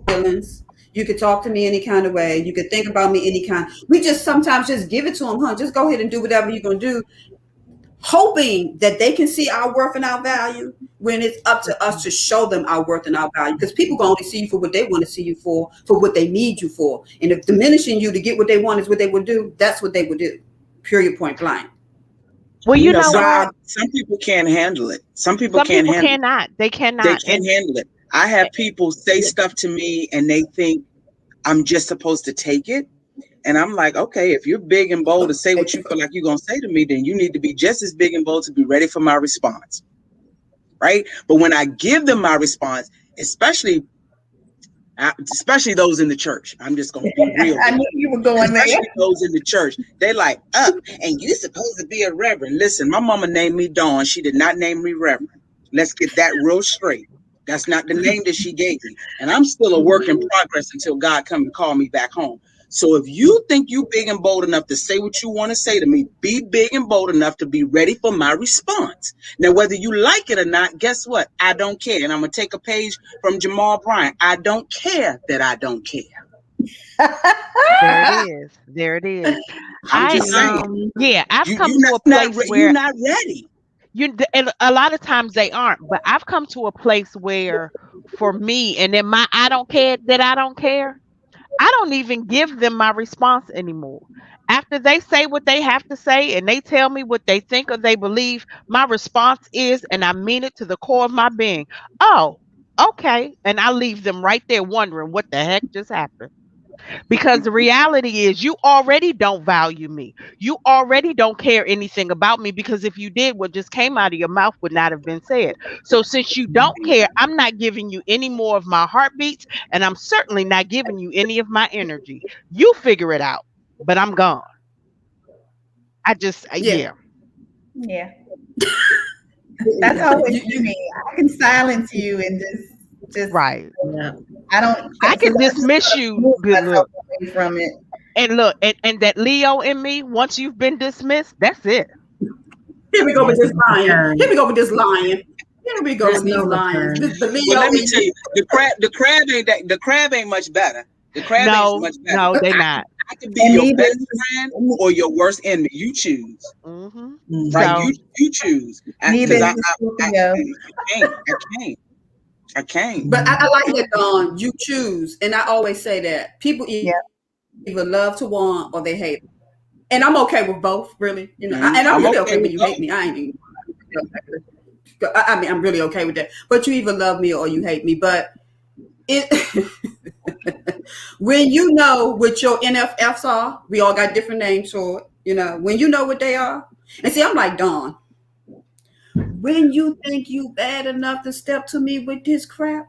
feelings. You could talk to me any kind of way. You could think about me any kind. We just sometimes just give it to them, huh? Just go ahead and do whatever you're going to do, hoping that they can see our worth and our value, when it's up to us to show them our worth and our value. Because people can only see you for what they want to see you for what they need you for. And if diminishing you to get what they want is what they would do, that's what they would do. Period, point blank. Well, you know what? Some people can't handle it. Some people can't handle cannot. it. They cannot. They can't handle it. I have people say stuff to me and they think I'm just supposed to take it. And I'm like, okay, if you're big and bold to say what you feel like you're going to say to me, then you need to be just as big and bold to be ready for my response. Right? But when I give them my response, especially those in the church, I'm just going to be real. I knew you were going there. Especially those in the church, they like, up, and you supposed to be a reverend. Listen, my mama named me Dawn. She did not name me reverend. Let's get that real straight. That's not the name that she gave me. And I'm still a work in progress until God come and call me back home. So if you think you big and bold enough to say what you want to say to me, be big and bold enough to be ready for my response. Now, whether you like it or not, guess what? I don't care. And I'm going to take a page from Jamal Bryant. I don't care that I don't care. There it is. There it is. I'm just saying. Yeah, I've come You're to a place you're where not ready. and a lot of times they aren't, but I've come to a place where for me, and then my I don't care that I don't care, I don't even give them my response anymore. After they say what they have to say and they tell me what they think or they believe, my response is, and I mean it to the core of my being, oh, okay. And I leave them right there wondering what the heck just happened. Because the reality is, you already don't value me. You already don't care anything about me, because if you did, what just came out of your mouth would not have been said. So since you don't care, I'm not giving you any more of my heartbeats, and I'm certainly not giving you any of my energy. You figure it out, but I'm gone. I just, Yeah. yeah. Yeah. That's always me. I can silence you and just Right. Yeah. I don't. I can dismiss you, move but myself look, away from it. and look, and that Leo in me, once you've been dismissed, that's it. Here we go with There's this no lion. return. Here we go with this lion. Here we go There's with these no lions. return. This the Well, Leo let me in tell you. you, the crab ain't much better. The crab ain't No, much better. no, they not. I could be And your neither best is friend or your worst enemy. You choose, Hmm. right? So You choose, neither because is the Scorpio. I can't. But I like that, Dawn. You choose, and I always say that people Yeah. either love to want or they hate. And I'm okay with both, really. You know, Mhm. and I'm I'm really okay okay when with you both. hate me. I ain't even. I mean, I'm really okay with that. But you either love me or you hate me. But it when you know what your NFFs are, we all got different names for it. You know, when you know what they are, and see, I'm like Dawn. When you think you bad enough to step to me with this crap,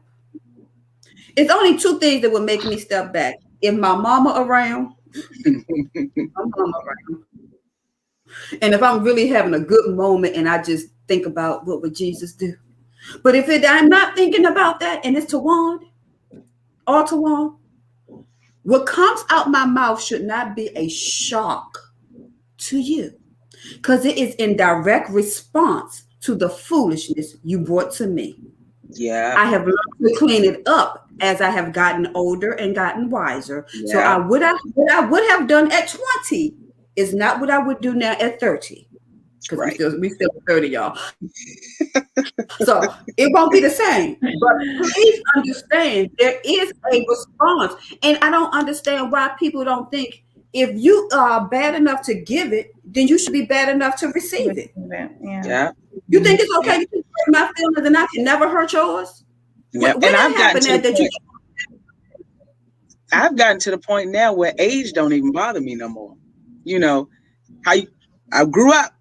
it's only two things that would make me step back. If my mama around, my mama around. And if I'm really having a good moment and I just think about what would Jesus do. But if I'm not thinking about that and it's Tawawn, or Tawawn, what comes out my mouth should not be a shock to you, because it is in direct response to the foolishness you brought to me. Yeah, I have learned to clean it up as I have gotten older and gotten wiser. So yeah, what I would have done at 20 is not what I would do now at 30. Because right. we still 30, y'all. So it won't be the same. But please understand there is a response. And I don't understand why people don't think if you are bad enough to give it, then you should be bad enough to receive it. Yeah. Yeah, You think it's yeah, okay to hurt my feelings and I can never hurt yours? yeah. When And that happened I've gotten to the point now where age don't even bother me no more. You know, how you, I grew up.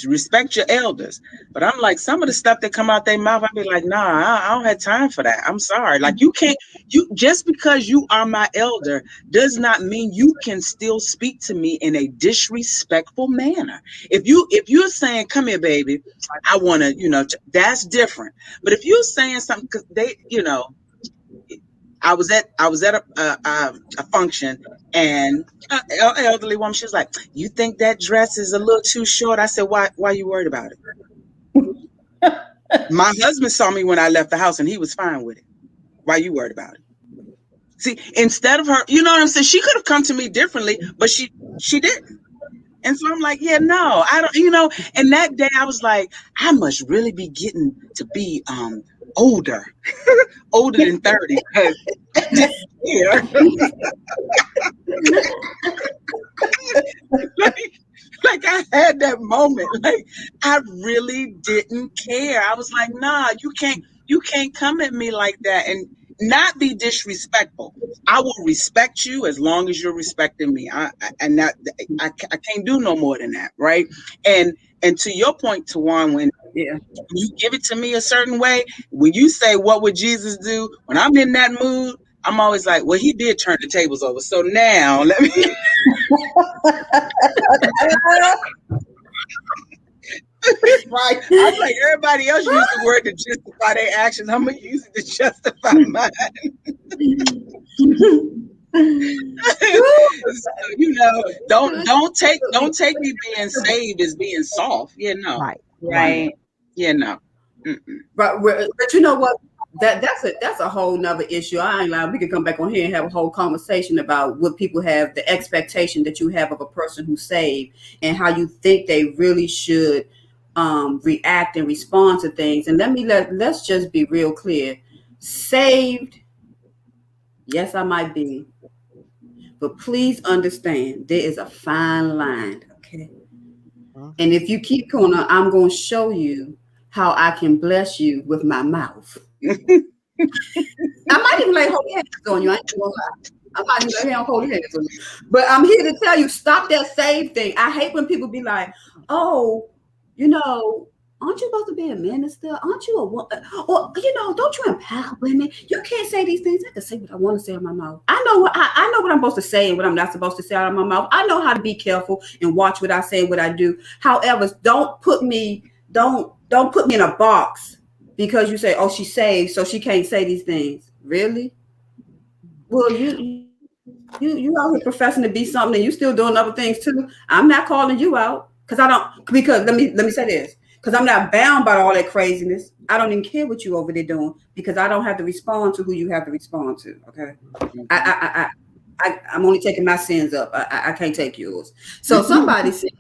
You respect your elders, but I'm like, some of the stuff that come out their mouth, I be like, nah, I don't have time for that. I'm sorry. Like, you can't. You just because you are my elder does not mean you can still speak to me in a disrespectful manner. If you're saying, "Come here, baby, I want to," that's different. But if you're saying something, because I was at a function, and an elderly woman, she was like, "You think that dress is a little too short?" I said, "Why are you worried about it?" My husband saw me when I left the house, and he was fine with it. Why are you worried about it? See, instead of her, you know what I'm saying? She could have come to me differently, but she didn't. And so I'm like, yeah, no, I don't. And that day I was like, I must really be getting to be older, older than 30, because I didn't care. like I had that moment. Like, I really didn't care. I was like, nah, you can't come at me like that and not be disrespectful. I will respect you as long as you're respecting me. I can't do no more than that, right? And to your point, Tawawn, when yeah. you give it to me a certain way, when you say, what would Jesus do? When I'm in that mood, I'm always like, well, he did turn the tables over. So now let me. Right. I'm like, everybody else use the word to justify their actions. I'm going to use it to justify mine. So, don't take me being saved as being soft. Yeah, no. Right. Right. Right. Yeah, no. Mm-mm. But you know what? That's a whole nother issue. I ain't lying. We could come back on here and have a whole conversation about what people have, the expectation that you have of a person who's saved, and how you think they really should react and respond to things. And let's just be real clear. Saved, yes, I might be, but please understand there is a fine line. Okay. And if you keep going on, I'm going to show you how I can bless you with my mouth. I might even lay holy hands on you. I ain't gonna lie. I might even lay holy hands on you. But I'm here to tell you, stop that save thing. I hate when people be like, oh, aren't you supposed to be a minister? Aren't you a woman? Or, don't you empower women? You can't say these things. I can say what I want to say out of my mouth. I know what I'm supposed to say and what I'm not supposed to say out of my mouth. I know how to be careful and watch what I say and what I do. However, don't put me in a box because you say, oh, she's saved, so she can't say these things. Really? Well, you out here professing to be something and you still doing other things too. I'm not calling you out because let me say this. Because I'm not bound by all that craziness. I don't even care what you over there doing because I don't have to respond to who you have to respond to. Okay. I'm only taking my sins up. I can't take yours. So somebody said,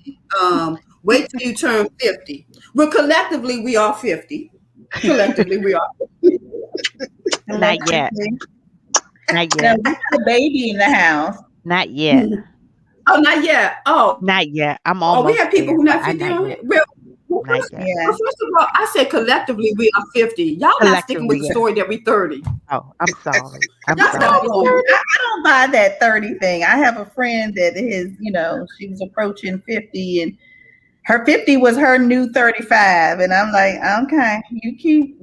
wait till you turn 50. Well, collectively, we are 50. Collectively, we are 50. Not yet. Not Now, yet. we got a baby in the house. Not yet. Oh, not yet. Oh, Not yet. I'm oh, almost we have people there, who but not 50 not on yet. it. Well, Not first, yet. Yeah. well, first of all, I said collectively we are 50. Y'all not sticking with Collectively, the yeah. story that we 30. Oh, I'm sorry. I'm Y'all sorry. doggone. I don't buy that 30 thing. I have a friend that she was approaching 50 and her 50 was her new 35. And I'm like, okay, you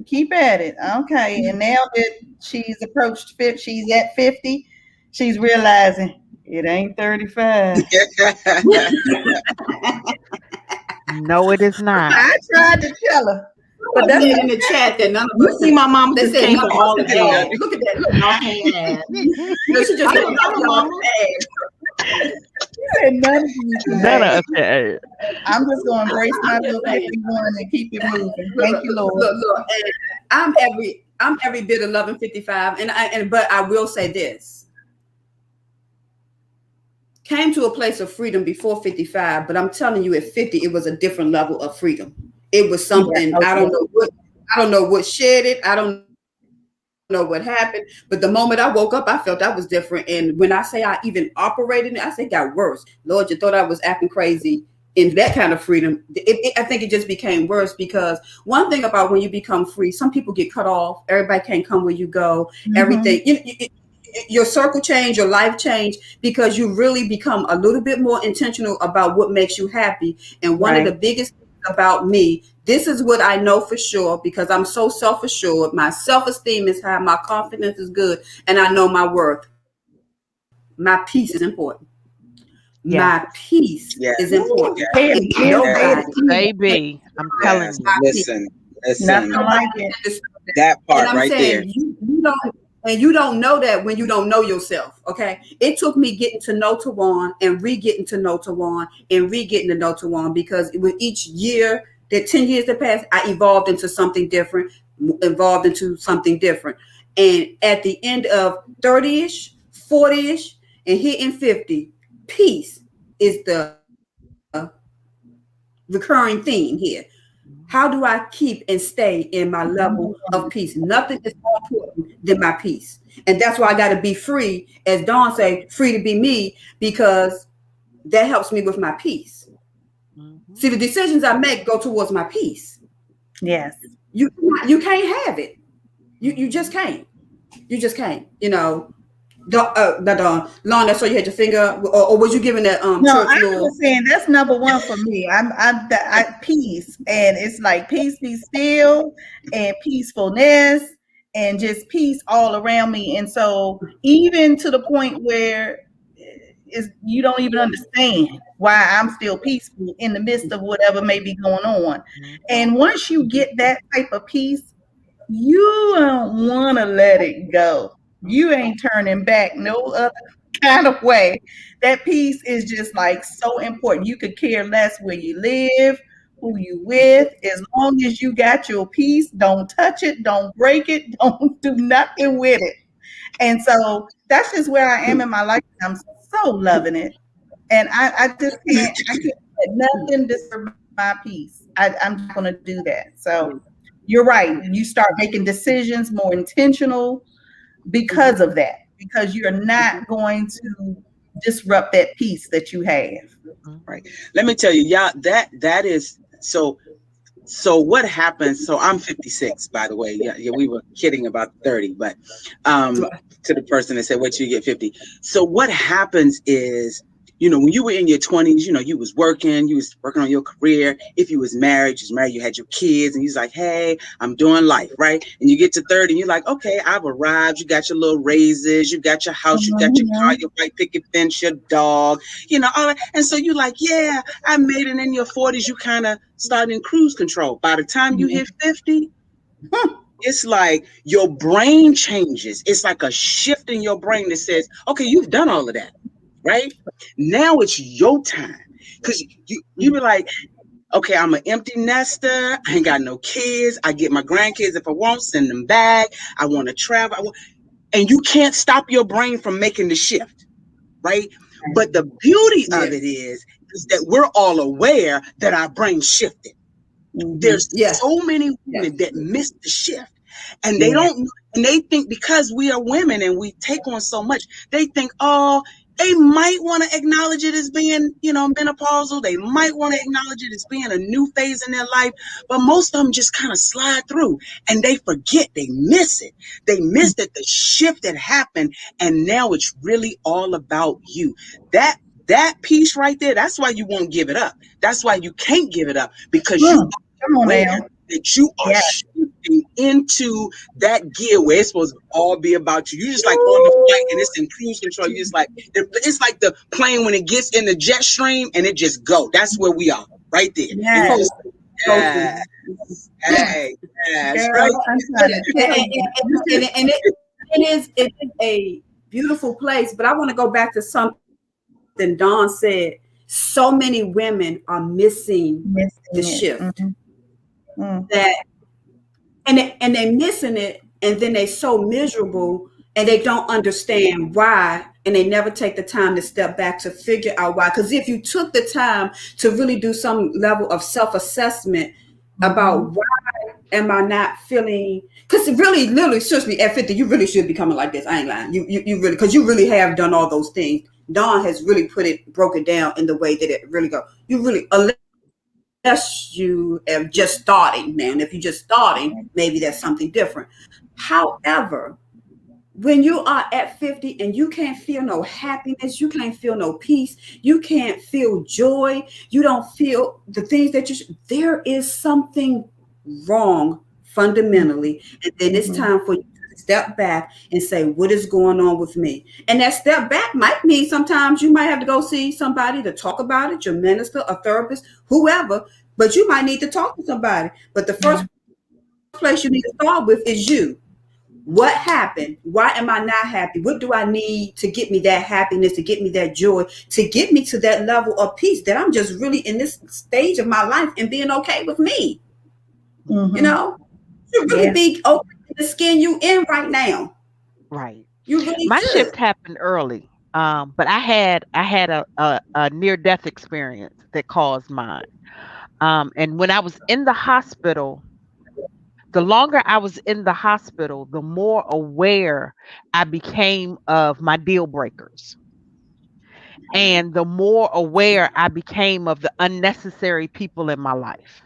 keep at it. Okay. And now that she's approached 50, she's at 50, she's realizing it ain't 35. No, it is not. I tried to tell her, but But that's said in the chat that none of You us see, my mama they just said came none for of all us the can add. ads. Look at that. Look, Y'all can't add. no, she just I said don't none of know, y'all mama. can add. she said none of you can None of add. us can. I'm just gonna embrace my I'm just little saying. 51 and keep it moving. Look, Thank you, Lord. look. And I'm every bit of loving 55. But I will say this. Came to a place of freedom before 55, but I'm telling you, at 50, it was a different level of freedom. It was something Yeah, I don't know what shed it. I don't know what happened, but the moment I woke up, I felt I was different. And when I say I even operated it, I say it got worse. Lord, you thought I was acting crazy in that kind of freedom. I think it just became worse because one thing about when you become free, some people get cut off. Everybody can't come where you go. Everything. Your circle change, your life change, because you really become a little bit more intentional about what makes you happy. And one of the biggest things about me, this is what I know for sure, because I'm so self-assured. My self-esteem is high, my confidence is good, and I know my worth. My peace is important. Yes. My peace Yes. is important. Very, If very, nobody, Baby, I'm telling Yes. you. my peace, nothing Listen. like it. That and part I'm right there. saying you don't know that when you don't know yourself. Okay. It took me getting to know Tawawn and re-getting to know Tawawn and re-getting to know Tawawn, because with each year, the 10 years that passed, I evolved into something different, And at the end of 30-ish, 40-ish, and hitting 50, peace is the recurring theme here. How do I keep and stay in my level of peace? Nothing is more important than my peace. And that's why I got to be free, as Dawn say, free to be me, because that helps me with my peace. Mhm. See, the decisions I make go towards my peace. Yes. You can't have it. You just can't. You just can't. Lon, that's why you had your finger up, or was you giving that No, church I'm little? just saying that's number one for me. I peace, and it's like peace be still, and peacefulness, and just peace all around me. And so, even to the point where you don't even understand why I'm still peaceful in the midst of whatever may be going on. And once you get that type of peace, you don't want to let it go. You ain't turning back no other kind of way. That peace is just like so important. You could care less where you live, who you with, as long as you got your peace. Don't touch it, don't break it, don't do nothing with it. And so that's just where I am in my life. I'm so loving it. And I just I can't let nothing disturb my peace. I'm not gonna do that. So you're right. You start making decisions more intentional because of that, because you're not going to disrupt that peace that you have. Right. Let me tell you, yeah, that is so. So what happens? So I'm 56, by the way. Yeah, we were kidding about 30, but to the person that said, "Wait till you get 50." So what happens is, when you were in your 20s, you was working on your career. If you was married, you had your kids, and you was like, "Hey, I'm doing life," right? And you get to 30, and you're like, "Okay, I've arrived." You got your little raises, you got your house, you got your car, your white picket fence, your dog, all that. And so you're like, "Yeah, I made it." In your 40s, you kind of start in cruise control. By the time you hit 50, it's like your brain changes. It's like a shift in your brain that says, "Okay, you've done all of that. Right? Now it's your time." Because you be like, "Okay, I'm an empty nester. I ain't got no kids. I get my grandkids if I want, send them back. I want to travel." And you can't stop your brain from making the shift, right? But the beauty of it is that we're all aware that our brain shifted. There's so many women that miss the shift. And they don't, and they think because we are women and we take on so much, they think, oh, they might want to acknowledge it as being, menopausal. They might want to acknowledge it as being a new phase in their life. But most of them just kind of slide through and they forget, they miss it. They miss that the shift had happened. And now it's really all about you. That piece right there, that's why you won't give it up. That's why you can't give it up, because you are aware that you are shifting into that gear where it's supposed to all be about you. You just like on the flight and it's in cruise control. You just like, it's like the plane when it gets in the jet stream and it just go. That's where we are right there. Yes. Hey, yes, Girl, right. And it is a beautiful place. But I want to go back to something Dawn said. So many women are missing the shift. That and they're missing it, and then they're so miserable and they don't understand why, and they never take the time to step back to figure out why. Because if you took the time to really do some level of self-assessment about why am I not feeling, because it really literally seriously at 50 you really should be coming like this. I ain't lying. You really, because you really have done all those things. Dawn has really broke it down in the way that it really go. You really, unless you are just starting, man. If you're just starting, maybe that's something different. However, when you are at 50 and you can't feel no happiness, you can't feel no peace, you can't feel joy, you don't feel the things that there is something wrong fundamentally. And then it's time for you to step back and say, what is going on with me? And that step back might mean sometimes you might have to go see somebody to talk about it, your minister, a therapist, whoever, but you might need to talk to somebody. But the first place you need to start with is you. What happened? Why am I not happy? What do I need to get me that happiness, to get me that joy, to get me to that level of peace that I'm just really in this stage of my life and being okay with me? You really be okay with the skin you in right now. Right. You really My should. shift happened early. But I had a near death experience that caused mine. And when I was in the hospital, the longer I was in the hospital, the more aware I became of my deal breakers. And the more aware I became of the unnecessary people in my life.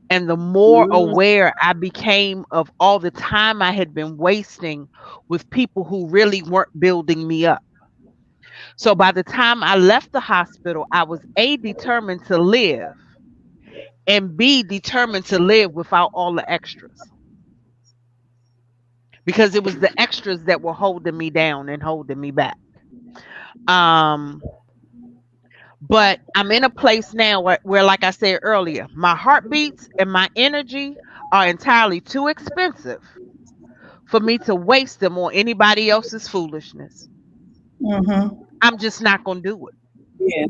And the more aware I became of all the time I had been wasting with people who really weren't building me up. So by the time I left the hospital, I was A, determined to live, and B, determined to live without all the extras. Because it was the extras that were holding me down and holding me back. But I'm in a place now where, like I said earlier, my heartbeats and my energy are entirely too expensive for me to waste them on anybody else's foolishness. Mm-hmm. I'm just not gonna do it. Yeah.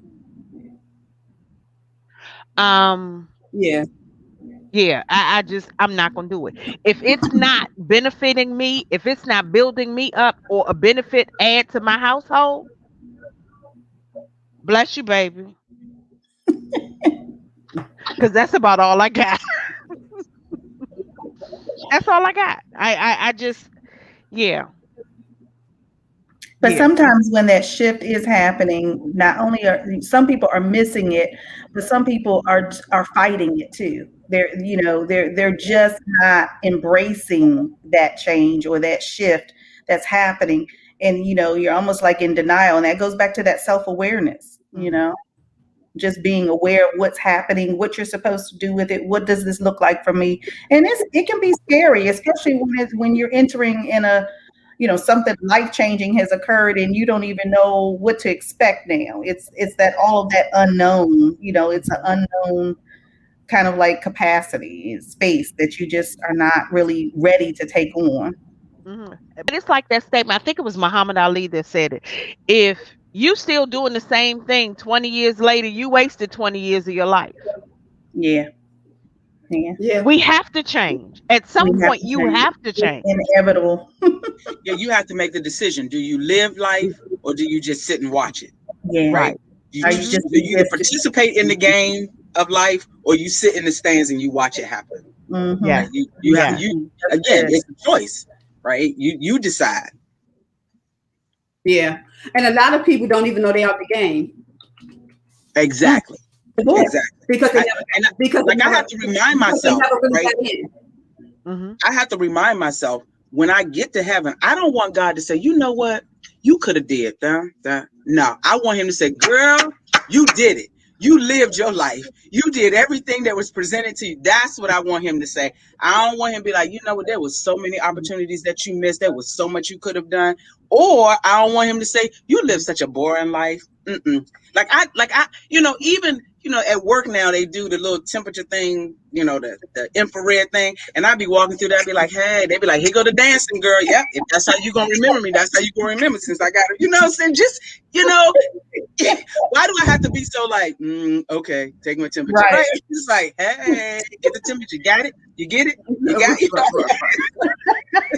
Um, Yeah. yeah, I'm not gonna do it. If it's not benefiting me, if it's not building me up or a benefit add to my household, bless you, baby. Cause that's about all I got. That's all I got. I just, yeah, But yeah. sometimes when that shift is happening, not only are some people are missing it, but some people are fighting it too. They're just not embracing that change or that shift that's happening. And you're almost like in denial. And that goes back to that self-awareness, Mhm. just being aware of what's happening, what you're supposed to do with it. What does this look like for me? And it can be scary, especially when you're entering in a something life changing has occurred and you don't even know what to expect now. It's that all of that unknown. It's an unknown kind of like capacity space that you just are not really ready to take on. Mhm. But it's like that statement. I think it was Muhammad Ali that said it. If you still doing the same thing 20 years later, you wasted 20 years of your life. Yeah, yeah. Yeah. We have to change. At We some have point, to you change. have to It's change. inevitable. Yeah, you have to make the decision. Do you live life or do you just sit and watch it? Yeah. Right? Right. You Are you just just Hmm. you either existing? participate in the game of life or you sit in the stands and you watch it happen. Mm-hmm. Yeah. Right? You have Yeah. you That's again. good. It's a choice, right? You decide. Yeah. And a lot of people don't even know they're out the game Mm. Exactly. The book. Exactly. because they I, never and I, because they like I never have to remind because they myself, never really right? got in. Hmm. I have to remind myself when I get to heaven, I don't want God to say, you know what, you could have did that. No, I want Him to say, girl, you did it. You lived your life. You did everything that was presented to you. That's what I want Him to say. I don't want Him to be like, you know what, there was so many opportunities that you missed. There was so much you could have done. Or I don't want Him to say, you lived such a boring life. Mm-mm. Even at work now they do the little temperature thing, the infrared thing, and I'd be walking through there, I'd be like, hey, they'd be like, here go the dancing girl. Yeah, if that's how you gonna remember me, that's how you gonna remember since I got it. You know what I'm saying? Just you know, why do I have to be so like, okay, take my temperature? Right. Right? It's just like, hey, get the temperature. Got it? You get it? You got Right, it? right,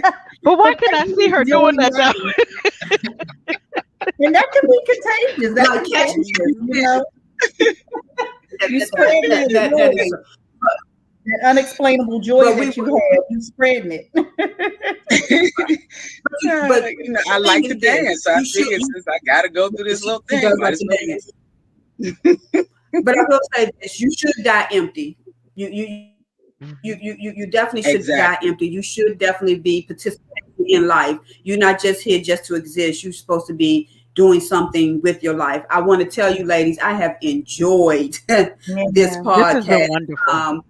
right. But why But can I catching see it her before doing you that though? have it. And that can be contagious. That's Like catching contagious. that, You that, spreading that, the that, that is, joy, the unexplainable joy but we that you have. You spreading it. but I the thing like to is this: dance. So I you should. figured since I got to go through this little She thing, does might like as to well dance. use But I will say this: you should die empty. Mhm. You definitely it. should die Exactly. empty. You should definitely be participating in life. You're not just here just to exist. You're supposed to be doing something with your life. I want to tell you, ladies, I have enjoyed this Yeah. This has been podcast. wonderful. Um,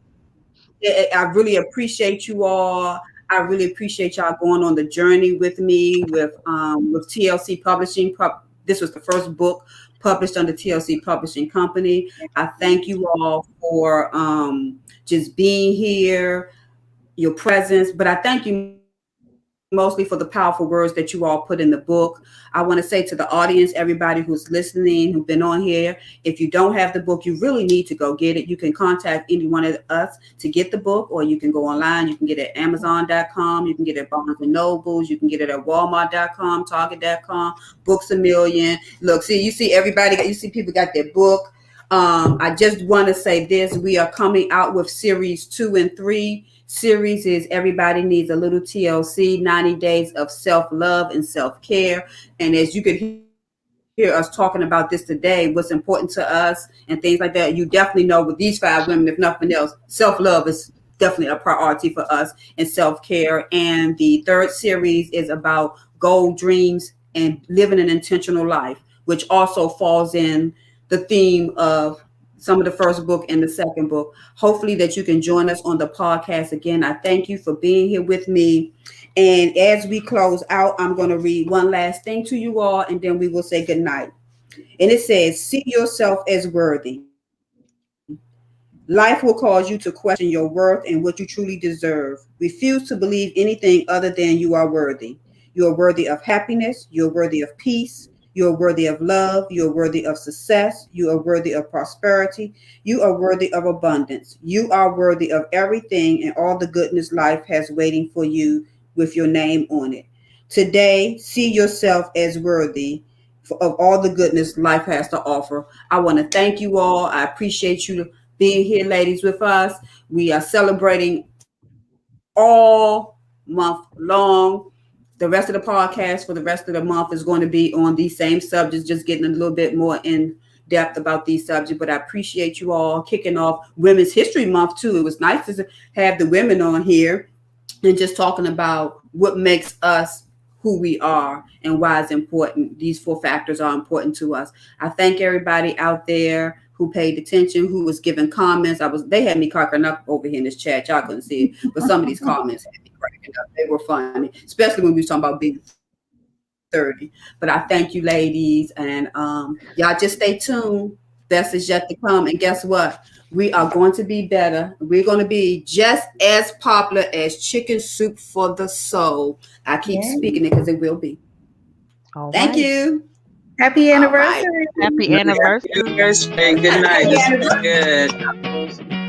I really appreciate you all. I really appreciate y'all going on the journey with me with TLC Publishing. This was the first book published under TLC Publishing Company. I thank you all for just being here, your presence, but I thank you mostly for the powerful words that you all put in the book. I want to say to the audience, everybody who's listening, who've been on here, if you don't have the book, you really need to go get it. You can contact any one of us to get the book, or you can go online. You can get it at Amazon.com. You can get it at Barnes and Nobles. You can get it at Walmart.com, Target.com, Books a Million. Look, you see you see people got their book. I just want to say this: we are coming out with series 2 and 3. Series is Everybody Needs a Little TLC, 90 Days of Self-Love and Self-Care. And as you could hear us talking about this today, what's important to us and things like that, you definitely know with these 5 women, if nothing else, self-love is definitely a priority for us and self-care. And the third series is about goal, dreams, and living an intentional life, which also falls in the theme of some of the first book and the second book. Hopefully that you can join us on the podcast again. I thank you for being here with me. And as we close out, I'm going to read one last thing to you all, and then we will say good night. And it says, see yourself as worthy. Life will cause you to question your worth and what you truly deserve. Refuse to believe anything other than you are worthy. You are worthy of happiness. You're worthy of peace. You are worthy of love. You are worthy of success. You are worthy of prosperity. You are worthy of abundance. You are worthy of everything and all the goodness life has waiting for you with your name on it. Today, see yourself as worthy of all the goodness life has to offer. I want to thank you all. I appreciate you being here, ladies, with us. We are celebrating all month long. The rest of the podcast for the rest of the month is going to be on these same subjects, just getting a little bit more in depth about these subjects. But I appreciate you all kicking off Women's History Month too. It was nice to have the women on here and just talking about what makes us who we are and why it's important. These 4 factors are important to us. I thank everybody out there who paid attention, who was giving comments. They had me cracking up over here in this chat. Y'all couldn't see it, but some of these comments had me cracking up. They were funny, especially when we were talking about being 30. But I thank you, ladies, and y'all just stay tuned. Best is yet to come. And guess what? We are going to be better. We're going to be just as popular as Chicken Soup for the Soul. I keep speaking it because it will be. All Thank right. you. Happy All right. anniversary. Happy anniversary. Good night. This was good.